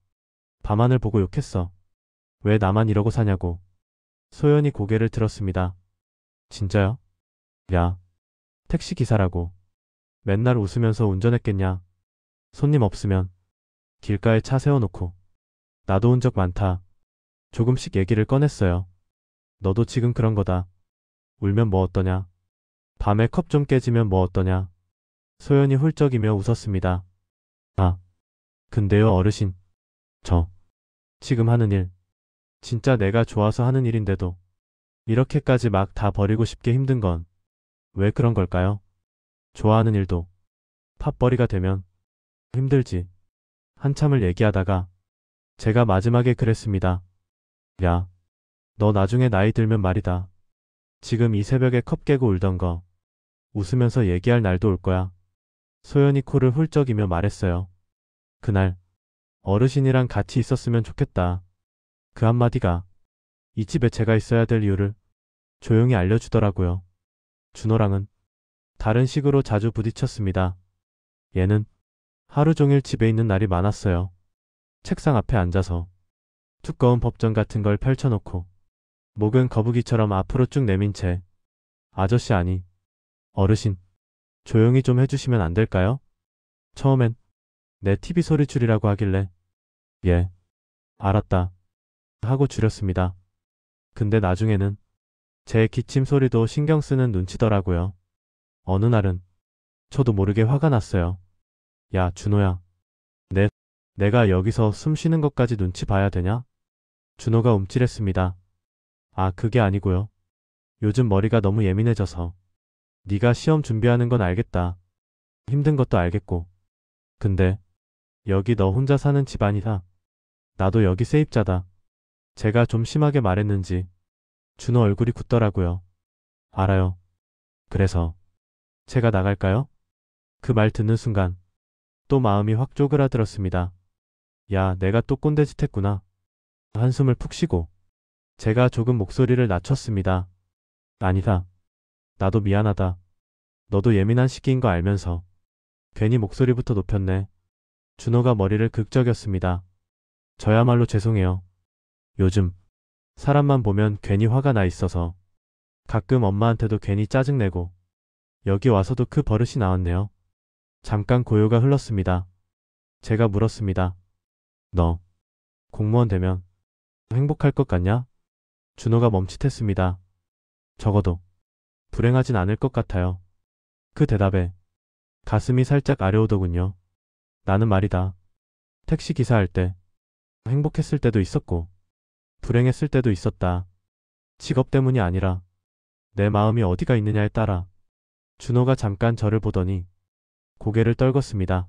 밤하늘 보고 욕했어. 왜 나만 이러고 사냐고. 소연이 고개를 들었습니다. 진짜요? 야, 택시 기사라고. 맨날 웃으면서 운전했겠냐. 손님 없으면 길가에 차 세워놓고. 나도 온 적 많다. 조금씩 얘기를 꺼냈어요. 너도 지금 그런 거다. 울면 뭐 어떠냐. 밤에 컵 좀 깨지면 뭐 어떠냐. 소연이 훌쩍이며 웃었습니다. 아, 근데요 어르신. 저 지금 하는 일 진짜 내가 좋아서 하는 일인데도 이렇게까지 막 다 버리고 싶게 힘든 건 왜 그런 걸까요? 좋아하는 일도 팥벌이가 되면 힘들지. 한참을 얘기하다가 제가 마지막에 그랬습니다. 야, 너 나중에 나이 들면 말이다. 지금 이 새벽에 컵 깨고 울던 거 웃으면서 얘기할 날도 올 거야. 소연이 코를 훌쩍이며 말했어요. 그날 어르신이랑 같이 있었으면 좋겠다. 그 한마디가 이 집에 제가 있어야 될 이유를 조용히 알려주더라고요. 준호랑은 다른 식으로 자주 부딪혔습니다. 얘는 하루 종일 집에 있는 날이 많았어요. 책상 앞에 앉아서 두꺼운 법전 같은 걸 펼쳐놓고 목은 거북이처럼 앞으로 쭉 내민 채 아저씨 아니 어르신 조용히 좀 해주시면 안 될까요? 처음엔 내 TV 소리 줄이라고 하길래 예, 알았다 하고 줄였습니다. 근데 나중에는 제 기침 소리도 신경 쓰는 눈치더라고요. 어느 날은 저도 모르게 화가 났어요. 야, 준호야. 내가 여기서 숨 쉬는 것까지 눈치 봐야 되냐? 준호가 움찔했습니다. 아, 그게 아니고요. 요즘 머리가 너무 예민해져서. 네가 시험 준비하는 건 알겠다. 힘든 것도 알겠고. 근데 여기 너 혼자 사는 집 아니다. 나도 여기 세입자다. 제가 좀 심하게 말했는지 준호 얼굴이 굳더라고요. 알아요. 그래서 제가 나갈까요? 그 말 듣는 순간 또 마음이 확 쪼그라들었습니다. 야, 내가 또 꼰대짓 했구나. 한숨을 푹 쉬고 제가 조금 목소리를 낮췄습니다. 아니다. 나도 미안하다. 너도 예민한 시기인 거 알면서 괜히 목소리부터 높였네. 준호가 머리를 극적였습니다. 저야말로 죄송해요. 요즘 사람만 보면 괜히 화가 나 있어서 가끔 엄마한테도 괜히 짜증내고 여기 와서도 그 버릇이 나왔네요. 잠깐 고요가 흘렀습니다. 제가 물었습니다. 너 공무원 되면 행복할 것 같냐? 준호가 멈칫했습니다. 적어도 불행하진 않을 것 같아요. 그 대답에 가슴이 살짝 아려오더군요. 나는 말이다. 택시 기사 할 때 행복했을 때도 있었고 불행했을 때도 있었다. 직업 때문이 아니라 내 마음이 어디가 있느냐에 따라. 준호가 잠깐 저를 보더니 고개를 떨궜습니다.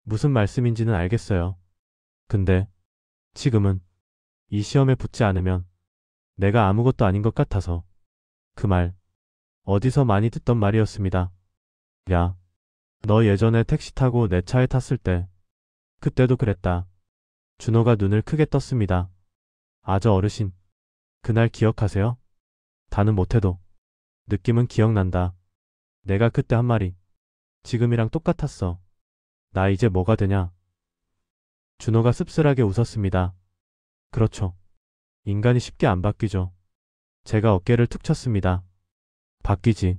무슨 말씀인지는 알겠어요. 근데 지금은 이 시험에 붙지 않으면 내가 아무것도 아닌 것 같아서. 그 말 어디서 많이 듣던 말이었습니다. 야, 너 예전에 택시 타고 내 차에 탔을 때 그때도 그랬다. 준호가 눈을 크게 떴습니다. 아저 어르신, 그날 기억하세요? 다는 못해도 느낌은 기억난다. 내가 그때 한 말이 지금이랑 똑같았어. 나 이제 뭐가 되냐? 준호가 씁쓸하게 웃었습니다. 그렇죠. 인간이 쉽게 안 바뀌죠. 제가 어깨를 툭 쳤습니다. 바뀌지.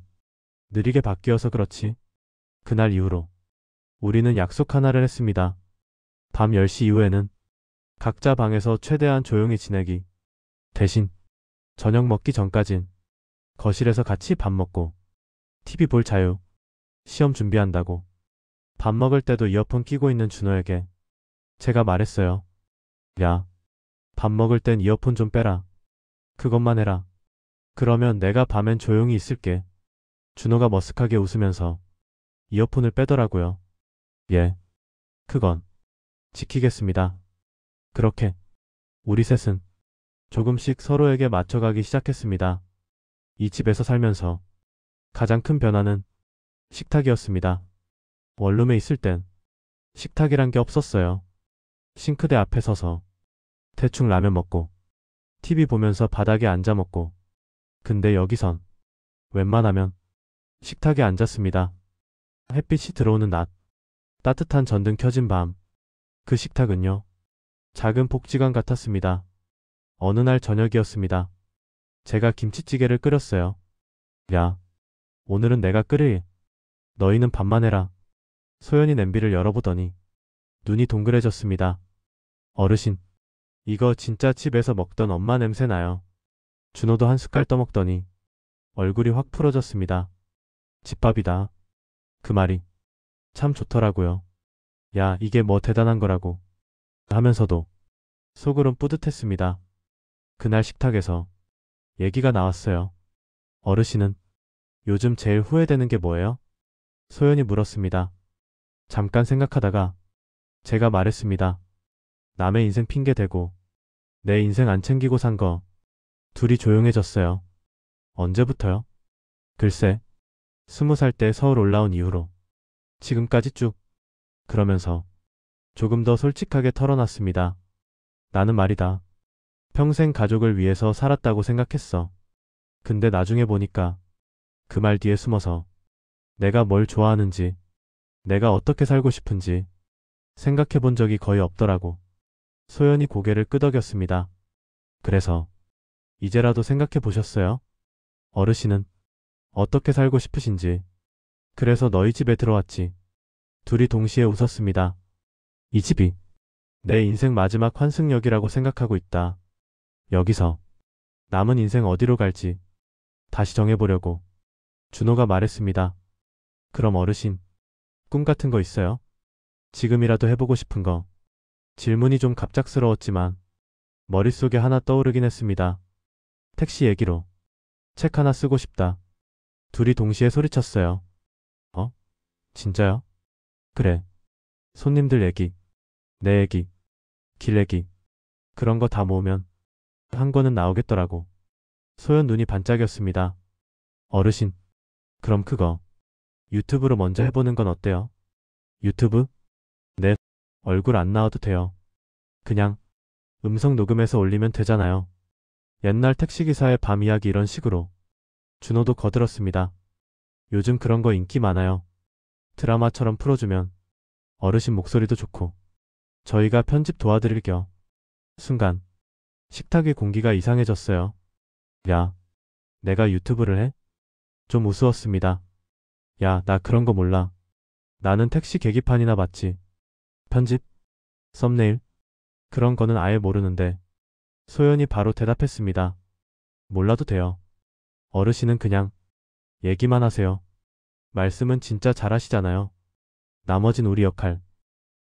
느리게 바뀌어서 그렇지. 그날 이후로 우리는 약속 하나를 했습니다. 밤 10시 이후에는 각자 방에서 최대한 조용히 지내기. 대신 저녁 먹기 전까진 거실에서 같이 밥 먹고 TV 볼 자유. 시험 준비한다고. 밥 먹을 때도 이어폰 끼고 있는 준호에게 제가 말했어요. 야, 밥 먹을 땐 이어폰 좀 빼라. 그것만 해라. 그러면 내가 밤엔 조용히 있을게. 준호가 머쓱하게 웃으면서 이어폰을 빼더라고요. 예, 그건 지키겠습니다. 그렇게 우리 셋은 조금씩 서로에게 맞춰가기 시작했습니다. 이 집에서 살면서 가장 큰 변화는 식탁이었습니다. 원룸에 있을 땐 식탁이란 게 없었어요. 싱크대 앞에 서서 대충 라면 먹고 TV 보면서 바닥에 앉아 먹고. 근데 여기선 웬만하면 식탁에 앉았습니다. 햇빛이 들어오는 낮, 따뜻한 전등 켜진 밤. 그 식탁은요, 작은 복지관 같았습니다. 어느 날 저녁이었습니다. 제가 김치찌개를 끓였어요. 야, 오늘은 내가 끓일. 너희는 밥만 해라. 소연이 냄비를 열어보더니 눈이 동그래졌습니다. 어르신, 이거 진짜 집에서 먹던 엄마 냄새 나요. 준호도 한 숟갈 떠먹더니 얼굴이 확 풀어졌습니다. 집밥이다. 그 말이 참 좋더라고요. 야, 이게 뭐 대단한 거라고 하면서도 속으론 뿌듯했습니다. 그날 식탁에서 얘기가 나왔어요. 어르신은 요즘 제일 후회되는 게 뭐예요? 소연이 물었습니다. 잠깐 생각하다가 제가 말했습니다. 남의 인생 핑계 대고 내 인생 안 챙기고 산 거. 둘이 조용해졌어요. 언제부터요? 글쎄, 20살 때 서울 올라온 이후로 지금까지 쭉. 그러면서 조금 더 솔직하게 털어놨습니다. 나는 말이다. 평생 가족을 위해서 살았다고 생각했어. 근데 나중에 보니까 그 말 뒤에 숨어서 내가 뭘 좋아하는지, 내가 어떻게 살고 싶은지 생각해 본 적이 거의 없더라고. 소연이 고개를 끄덕였습니다. 그래서 이제라도 생각해 보셨어요? 어르신은 어떻게 살고 싶으신지. 그래서 너희 집에 들어왔지. 둘이 동시에 웃었습니다. 이 집이 내 인생 마지막 환승역이라고 생각하고 있다. 여기서 남은 인생 어디로 갈지 다시 정해보려고. 준호가 말했습니다. 그럼 어르신, 꿈 같은 거 있어요? 지금이라도 해보고 싶은 거. 질문이 좀 갑작스러웠지만 머릿속에 하나 떠오르긴 했습니다. 택시 얘기로 책 하나 쓰고 싶다. 둘이 동시에 소리쳤어요. 어? 진짜요? 그래. 손님들 얘기, 내 얘기, 길 얘기, 그런 거 다 모으면 한 권은 나오겠더라고. 소연 눈이 반짝였습니다. 어르신, 그럼 그거 유튜브로 먼저 해보는 건 어때요? 유튜브? 네, 얼굴 안 나와도 돼요. 그냥 음성 녹음해서 올리면 되잖아요. 옛날 택시기사의 밤 이야기 이런 식으로. 준호도 거들었습니다. 요즘 그런 거 인기 많아요. 드라마처럼 풀어주면 어르신 목소리도 좋고 저희가 편집 도와드릴 겸. 순간 식탁 위 공기가 이상해졌어요. 야, 내가 유튜브를 해? 좀 우스웠습니다. 야, 나 그런 거 몰라. 나는 택시 계기판이나 봤지. 편집? 썸네일? 그런 거는 아예 모르는데. 소연이 바로 대답했습니다. 몰라도 돼요. 어르신은 그냥 얘기만 하세요. 말씀은 진짜 잘하시잖아요. 나머진 우리 역할.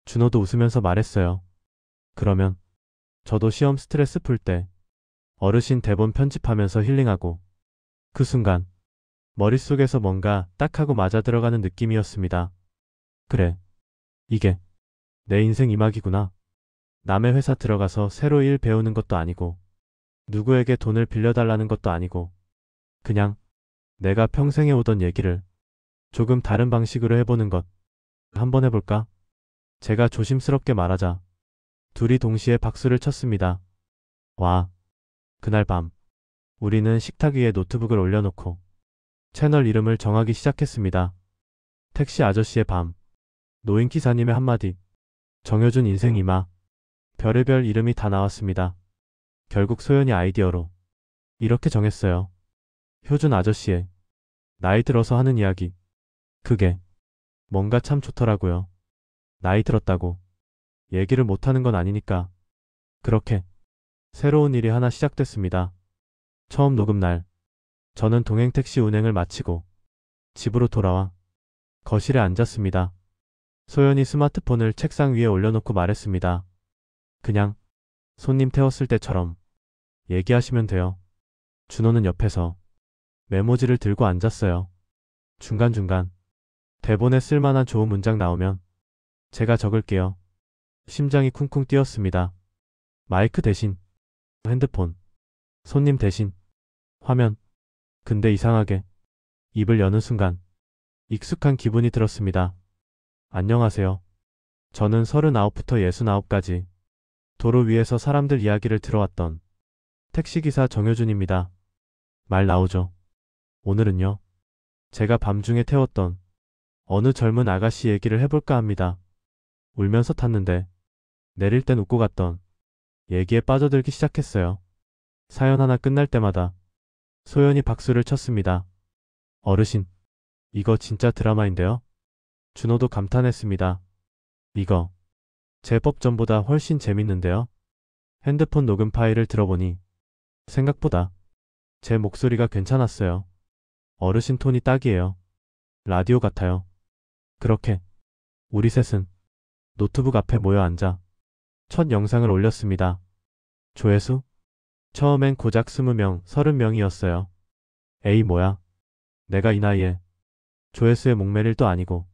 준호도 웃으면서 말했어요. 그러면 저도 시험 스트레스 풀 때 어르신 대본 편집하면서 힐링하고. 그 순간 머릿속에서 뭔가 딱 하고 맞아 들어가는 느낌이었습니다. 그래. 이게 내 인생 이막이구나. 남의 회사 들어가서 새로 일 배우는 것도 아니고 누구에게 돈을 빌려달라는 것도 아니고 그냥 내가 평생 해오던 얘기를 조금 다른 방식으로 해보는 것. 한번 해볼까? 제가 조심스럽게 말하자 둘이 동시에 박수를 쳤습니다. 와, 그날 밤 우리는 식탁 위에 노트북을 올려놓고 채널 이름을 정하기 시작했습니다. 택시 아저씨의 밤, 노인 기사님의 한마디, 정효준 인생 이마, 별의별 이름이 다 나왔습니다. 결국 소연이 아이디어로 이렇게 정했어요. 효준 아저씨의 나이 들어서 하는 이야기. 그게 뭔가 참 좋더라고요. 나이 들었다고 얘기를 못하는 건 아니니까. 그렇게 새로운 일이 하나 시작됐습니다. 처음 녹음 날 저는 동행 택시 운행을 마치고 집으로 돌아와 거실에 앉았습니다. 소연이 스마트폰을 책상 위에 올려놓고 말했습니다. 그냥 손님 태웠을 때처럼 얘기하시면 돼요. 준호는 옆에서 메모지를 들고 앉았어요. 중간중간 대본에 쓸만한 좋은 문장 나오면 제가 적을게요. 심장이 쿵쿵 뛰었습니다. 마이크 대신 핸드폰, 손님 대신 화면. 근데 이상하게 입을 여는 순간 익숙한 기분이 들었습니다. 안녕하세요. 저는 39부터 69까지 도로 위에서 사람들 이야기를 들어왔던 택시기사 정효준입니다. 말 나오죠. 오늘은요. 제가 밤중에 태웠던 어느 젊은 아가씨 얘기를 해볼까 합니다. 울면서 탔는데 내릴 땐 웃고 갔던 얘기에 빠져들기 시작했어요. 사연 하나 끝날 때마다 소연이 박수를 쳤습니다. 어르신, 이거 진짜 드라마인데요? 준호도 감탄했습니다. 이거 제법 전보다 훨씬 재밌는데요? 핸드폰 녹음 파일을 들어보니 생각보다 제 목소리가 괜찮았어요. 어르신 톤이 딱이에요. 라디오 같아요. 그렇게 우리 셋은 노트북 앞에 모여 앉아 첫 영상을 올렸습니다. 조회수? 처음엔 고작 20명, 30명이었어요. 에이 뭐야. 내가 이 나이에 조회수에 목매릴 도 아니고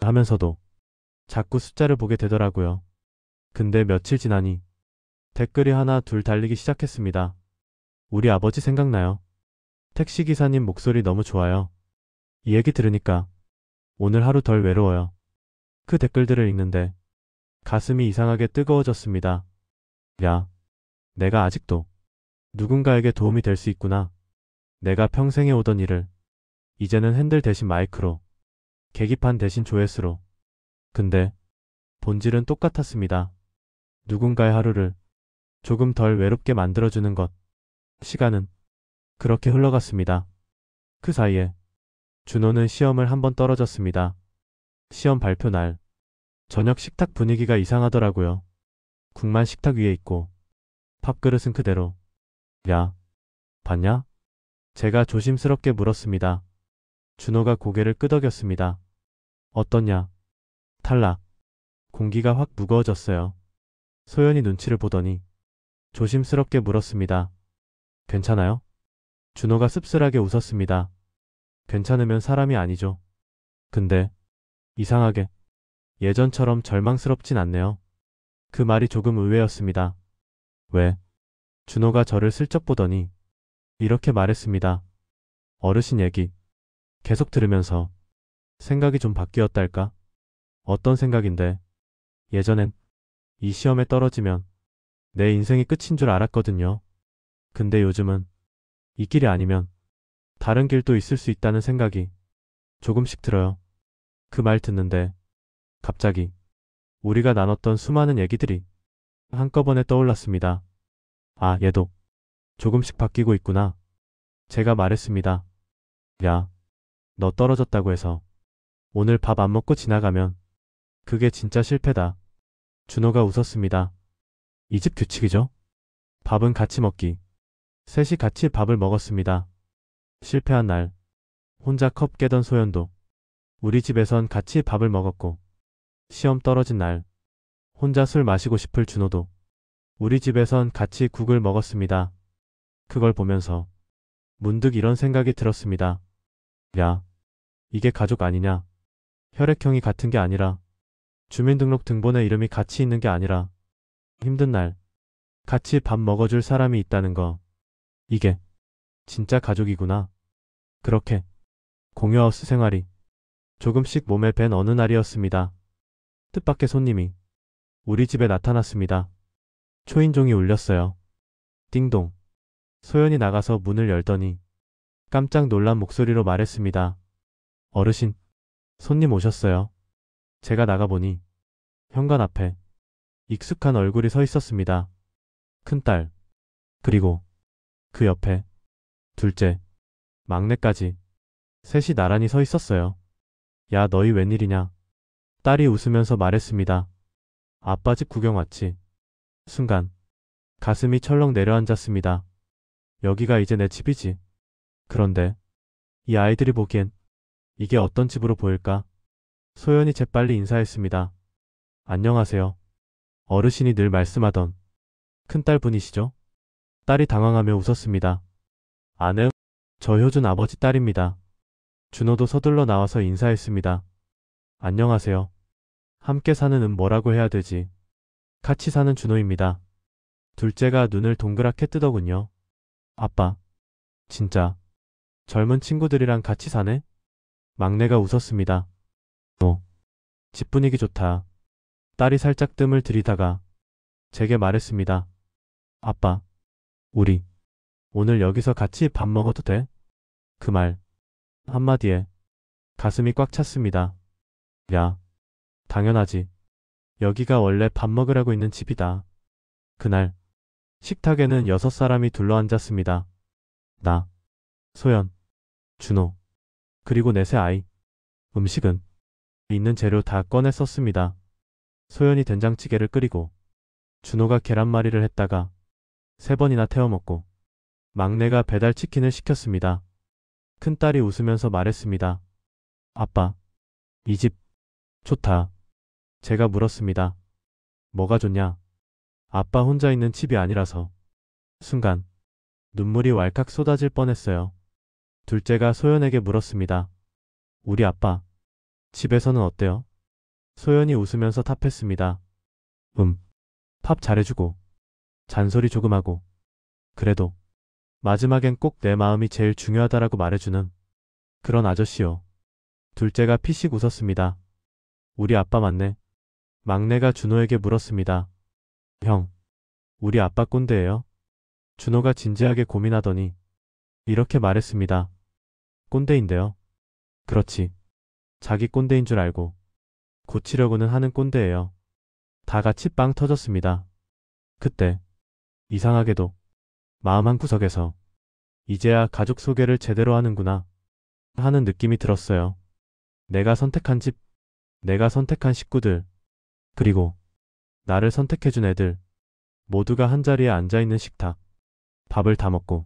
하면서도 자꾸 숫자를 보게 되더라고요. 근데 며칠 지나니 댓글이 하나 둘 달리기 시작했습니다. 우리 아버지 생각나요. 택시기사님 목소리 너무 좋아요. 이 얘기 들으니까 오늘 하루 덜 외로워요. 그 댓글들을 읽는데 가슴이 이상하게 뜨거워졌습니다. 야, 내가 아직도 누군가에게 도움이 될 수 있구나. 내가 평생 해오던 일을 이제는 핸들 대신 마이크로, 계기판 대신 조회수로. 근데 본질은 똑같았습니다. 누군가의 하루를 조금 덜 외롭게 만들어주는 것. 시간은 그렇게 흘러갔습니다. 그 사이에 준호는 시험을 한 번 떨어졌습니다. 시험 발표 날 저녁 식탁 분위기가 이상하더라고요. 국만 식탁 위에 있고 밥그릇은 그대로. 야, 봤냐? 제가 조심스럽게 물었습니다. 준호가 고개를 끄덕였습니다. 어떠냐? 탈락. 공기가 확 무거워졌어요. 소연이 눈치를 보더니 조심스럽게 물었습니다. 괜찮아요? 준호가 씁쓸하게 웃었습니다. 괜찮으면 사람이 아니죠. 근데 이상하게 예전처럼 절망스럽진 않네요. 그 말이 조금 의외였습니다. 왜? 준호가 저를 슬쩍 보더니 이렇게 말했습니다. 어르신 얘기 계속 들으면서 생각이 좀 바뀌었달까? 어떤 생각인데? 예전엔 이 시험에 떨어지면 내 인생이 끝인 줄 알았거든요. 근데 요즘은 이 길이 아니면 다른 길도 있을 수 있다는 생각이 조금씩 들어요. 그 말 듣는데 갑자기 우리가 나눴던 수많은 얘기들이 한꺼번에 떠올랐습니다. 아, 얘도 조금씩 바뀌고 있구나. 제가 말했습니다. 야, 너 떨어졌다고 해서 오늘 밥 안 먹고 지나가면 그게 진짜 실패다. 준호가 웃었습니다. 이 집 규칙이죠? 밥은 같이 먹기. 셋이 같이 밥을 먹었습니다. 실패한 날 혼자 컵 깨던 소연도 우리 집에선 같이 밥을 먹었고, 시험 떨어진 날 혼자 술 마시고 싶을 준호도 우리 집에선 같이 국을 먹었습니다. 그걸 보면서 문득 이런 생각이 들었습니다. 야, 이게 가족 아니냐? 혈액형이 같은 게 아니라, 주민등록 등본에 이름이 같이 있는 게 아니라, 힘든 날 같이 밥 먹어줄 사람이 있다는 거. 이게 진짜 가족이구나. 그렇게 공유하우스 생활이 조금씩 몸에 밴 어느 날이었습니다. 뜻밖의 손님이 우리 집에 나타났습니다. 초인종이 울렸어요. 띵동. 소연이 나가서 문을 열더니 깜짝 놀란 목소리로 말했습니다. 어르신, 손님 오셨어요. 제가 나가보니 현관 앞에 익숙한 얼굴이 서 있었습니다. 큰딸, 그리고 그 옆에 둘째, 막내까지 셋이 나란히 서 있었어요. 야, 너희 웬일이냐? 딸이 웃으면서 말했습니다. 아빠 집 구경 왔지. 순간 가슴이 철렁 내려앉았습니다. 여기가 이제 내 집이지. 그런데 이 아이들이 보기엔 이게 어떤 집으로 보일까? 소연이 재빨리 인사했습니다. 안녕하세요. 어르신이 늘 말씀하던 큰딸 분이시죠? 딸이 당황하며 웃었습니다. 아내, 저 효준 아버지 딸입니다. 준호도 서둘러 나와서 인사했습니다. 안녕하세요. 함께 사는 뭐라고 해야 되지? 같이 사는 준호입니다. 둘째가 눈을 동그랗게 뜨더군요. 아빠, 진짜 젊은 친구들이랑 같이 사네? 막내가 웃었습니다. 집 분위기 좋다. 딸이 살짝 뜸을 들이다가 제게 말했습니다. 아빠, 우리 오늘 여기서 같이 밥 먹어도 돼? 그 말 한마디에 가슴이 꽉 찼습니다. 야, 당연하지. 여기가 원래 밥 먹으라고 있는 집이다. 그날 식탁에는 6사람이 둘러앉았습니다. 나, 소연, 준호, 그리고 넷의 아이. 음식은 있는 재료 다 꺼내 썼습니다. 소연이 된장찌개를 끓이고 준호가 계란말이를 했다가 3번이나 태워 먹고 막내가 배달치킨을 시켰습니다. 큰딸이 웃으면서 말했습니다. 아빠, 이 집 좋다. 제가 물었습니다. 뭐가 좋냐? 아빠 혼자 있는 집이 아니라서. 순간 눈물이 왈칵 쏟아질 뻔했어요. 둘째가 소연에게 물었습니다. 우리 아빠, 집에서는 어때요? 소연이 웃으면서 답했습니다. 밥 잘해주고, 잔소리 조금 하고, 그래도 마지막엔 꼭 내 마음이 제일 중요하다라고 말해주는 그런 아저씨요. 둘째가 피식 웃었습니다. 우리 아빠 맞네. 막내가 준호에게 물었습니다. 형, 우리 아빠 꼰대예요? 준호가 진지하게 고민하더니 이렇게 말했습니다. 꼰대인데요. 그렇지. 자기 꼰대인 줄 알고 고치려고는 하는 꼰대예요. 다 같이 빵 터졌습니다. 그때 이상하게도 마음 한구석에서 이제야 가족 소개를 제대로 하는구나 하는 느낌이 들었어요. 내가 선택한 집, 내가 선택한 식구들, 그리고 나를 선택해준 애들 모두가 한자리에 앉아있는 식탁. 밥을 다 먹고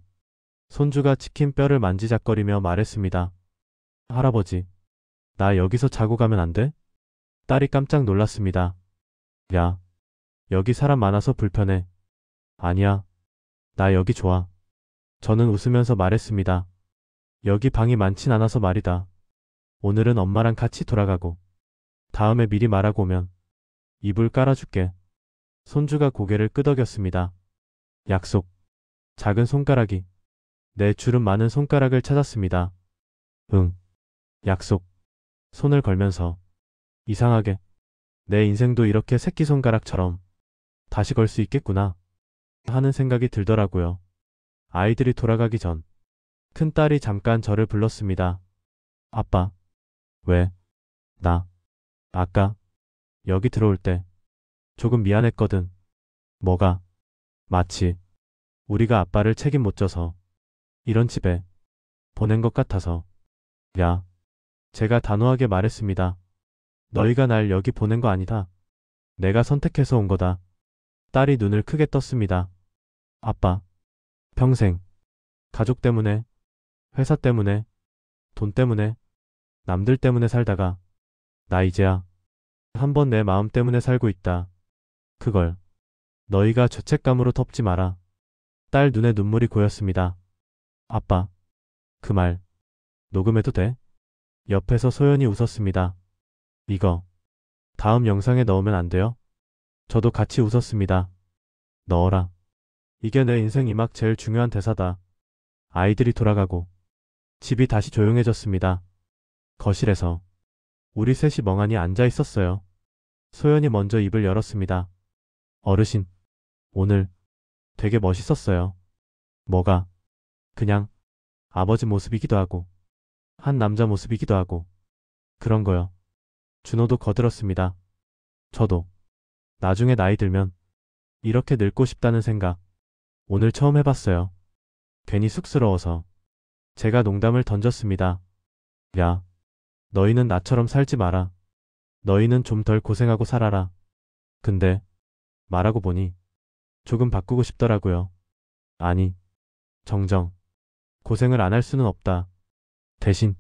손주가 치킨 뼈를 만지작거리며 말했습니다. 할아버지, 나 여기서 자고 가면 안 돼? 딸이 깜짝 놀랐습니다. 야, 여기 사람 많아서 불편해. 아니야, 나 여기 좋아. 저는 웃으면서 말했습니다. 여기 방이 많진 않아서 말이다. 오늘은 엄마랑 같이 돌아가고 다음에 미리 말하고 오면 이불 깔아줄게. 손주가 고개를 끄덕였습니다. 약속. 작은 손가락이 내 주름 많은 손가락을 찾았습니다. 응. 약속. 손을 걸면서 이상하게 내 인생도 이렇게 새끼손가락처럼 다시 걸 수 있겠구나 하는 생각이 들더라고요. 아이들이 돌아가기 전 큰딸이 잠깐 저를 불렀습니다. 아빠, 왜? 나 아까 여기 들어올 때 조금 미안했거든. 뭐가? 마치 우리가 아빠를 책임 못 져서 이런 집에 보낸 것 같아서. 야, 제가 단호하게 말했습니다. 너희가 날 여기 보낸 거 아니다. 내가 선택해서 온 거다. 딸이 눈을 크게 떴습니다. 아빠, 평생 가족 때문에, 회사 때문에, 돈 때문에, 남들 때문에 살다가 나 이제야 한번 내 마음 때문에 살고 있다. 그걸 너희가 죄책감으로 덮지 마라. 딸 눈에 눈물이 고였습니다. 아빠, 그 말 녹음해도 돼? 옆에서 소연이 웃었습니다. 이거 다음 영상에 넣으면 안 돼요? 저도 같이 웃었습니다. 넣어라. 이게 내 인생 이막 제일 중요한 대사다. 아이들이 돌아가고 집이 다시 조용해졌습니다. 거실에서 우리 셋이 멍하니 앉아 있었어요. 소연이 먼저 입을 열었습니다. 어르신, 오늘 되게 멋있었어요. 뭐가? 그냥 아버지 모습이기도 하고 한 남자 모습이기도 하고 그런 거요. 준호도 거들었습니다. 저도 나중에 나이 들면 이렇게 늙고 싶다는 생각 오늘 처음 해봤어요. 괜히 쑥스러워서 제가 농담을 던졌습니다. 야, 너희는 나처럼 살지 마라. 너희는 좀 덜 고생하고 살아라. 근데 말하고 보니 조금 바꾸고 싶더라고요. 아니, 정정. 고생을 안 할 수는 없다. 대신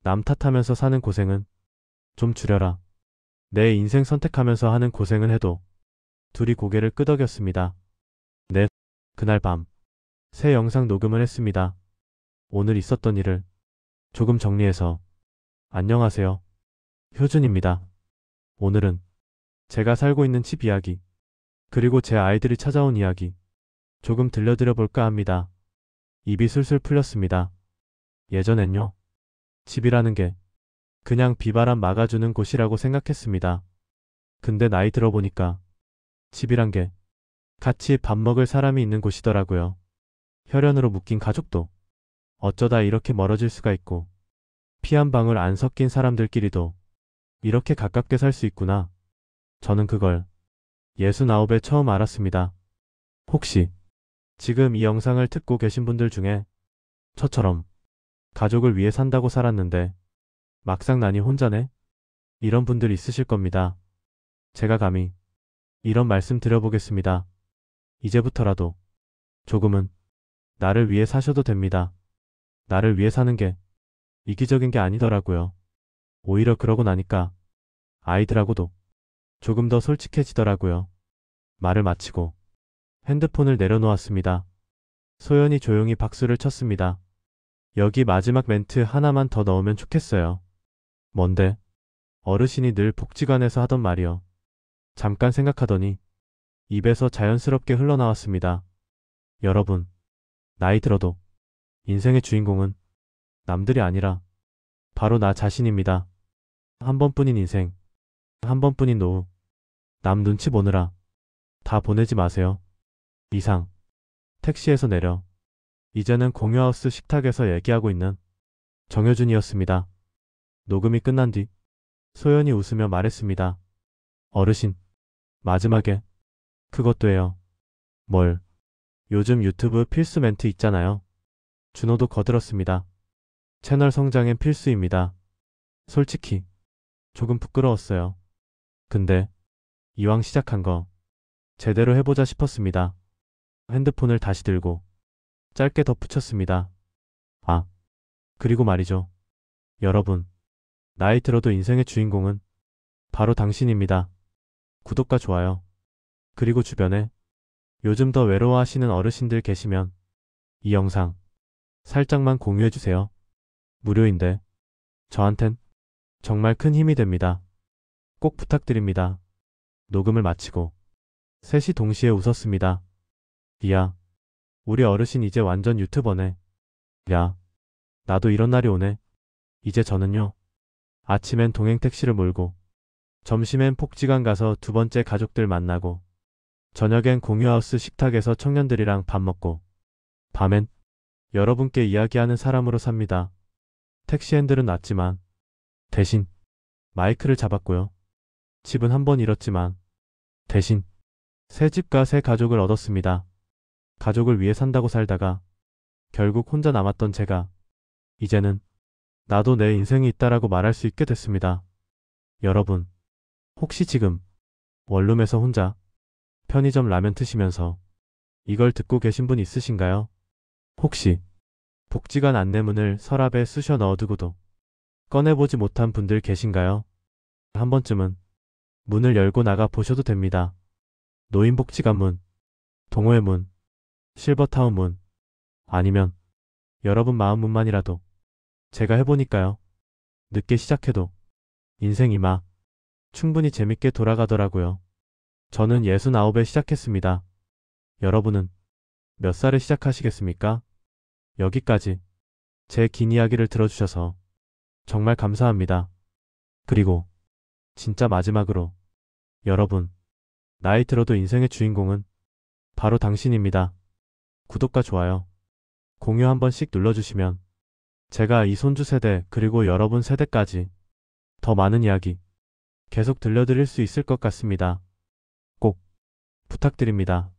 남 탓하면서 사는 고생은 좀 줄여라. 내 인생 선택하면서 하는 고생은 해도. 둘이 고개를 끄덕였습니다. 네, 그날 밤 새 영상 녹음을 했습니다. 오늘 있었던 일을 조금 정리해서. 안녕하세요. 효준입니다. 오늘은 제가 살고 있는 집 이야기, 그리고 제 아이들이 찾아온 이야기 조금 들려드려 볼까 합니다. 입이 술술 풀렸습니다. 예전엔요, 집이라는 게 그냥 비바람 막아주는 곳이라고 생각했습니다. 근데 나이 들어보니까 집이란 게 같이 밥 먹을 사람이 있는 곳이더라고요. 혈연으로 묶인 가족도 어쩌다 이렇게 멀어질 수가 있고, 피 한 방울 안 섞인 사람들끼리도 이렇게 가깝게 살 수 있구나. 저는 그걸 69에 처음 알았습니다. 혹시 지금 이 영상을 듣고 계신 분들 중에 저처럼 가족을 위해 산다고 살았는데 막상 나니 혼자네? 이런 분들 있으실 겁니다. 제가 감히 이런 말씀 드려보겠습니다. 이제부터라도 조금은 나를 위해 사셔도 됩니다. 나를 위해 사는 게 이기적인 게 아니더라고요. 오히려 그러고 나니까 아이들하고도 조금 더 솔직해지더라고요. 말을 마치고 핸드폰을 내려놓았습니다. 소연이 조용히 박수를 쳤습니다. 여기 마지막 멘트 하나만 더 넣으면 좋겠어요. 뭔데? 어르신이 늘 복지관에서 하던 말이요. 잠깐 생각하더니 입에서 자연스럽게 흘러나왔습니다. 여러분, 나이 들어도 인생의 주인공은 남들이 아니라 바로 나 자신입니다. 한 번뿐인 인생, 한 번뿐인 노후, 남 눈치 보느라 다 보내지 마세요. 이상, 택시에서 내려 이제는 공유하우스 식탁에서 얘기하고 있는 정효준이었습니다. 녹음이 끝난 뒤 소연이 웃으며 말했습니다. 어르신, 마지막에 그것도 해요. 뭘? 요즘 유튜브 필수 멘트 있잖아요. 준호도 거들었습니다. 채널 성장엔 필수입니다. 솔직히 조금 부끄러웠어요. 근데 이왕 시작한 거 제대로 해보자 싶었습니다. 핸드폰을 다시 들고 짧게 덧붙였습니다. 아, 그리고 말이죠. 여러분, 나이 들어도 인생의 주인공은 바로 당신입니다. 구독과 좋아요, 그리고 주변에 요즘 더 외로워하시는 어르신들 계시면 이 영상 살짝만 공유해주세요. 무료인데 저한텐 정말 큰 힘이 됩니다. 꼭 부탁드립니다. 녹음을 마치고 셋이 동시에 웃었습니다. 이야, 우리 어르신 이제 완전 유튜버네. 야, 나도 이런 날이 오네. 이제 저는요, 아침엔 동행 택시를 몰고, 점심엔 폭지관 가서 두 번째 가족들 만나고, 저녁엔 공유하우스 식탁에서 청년들이랑 밥 먹고, 밤엔 여러분께 이야기하는 사람으로 삽니다. 택시 핸들은 놨지만 대신 마이크를 잡았고요. 집은 한 번 잃었지만 대신 새 집과 새 가족을 얻었습니다. 가족을 위해 산다고 살다가 결국 혼자 남았던 제가 이제는 나도 내 인생이 있다라고 말할 수 있게 됐습니다. 여러분, 혹시 지금 원룸에서 혼자 편의점 라면 드시면서 이걸 듣고 계신 분 있으신가요? 혹시 복지관 안내문을 서랍에 쑤셔 넣어두고도 꺼내보지 못한 분들 계신가요? 한 번쯤은 문을 열고 나가 보셔도 됩니다. 노인복지관 문, 동호회 문, 실버타운 문, 아니면 여러분 마음 문만이라도 제가 해보니까요. 늦게 시작해도 인생이 막 충분히 재밌게 돌아가더라고요. 저는 69에 시작했습니다. 여러분은 몇 살에 시작하시겠습니까? 여기까지 제 긴 이야기를 들어주셔서 정말 감사합니다. 그리고 진짜 마지막으로 여러분, 나이 들어도 인생의 주인공은 바로 당신입니다. 구독과 좋아요, 공유 한 번씩 눌러주시면 제가 이 손주 세대 그리고 여러분 세대까지 더 많은 이야기 계속 들려드릴 수 있을 것 같습니다. 꼭 부탁드립니다.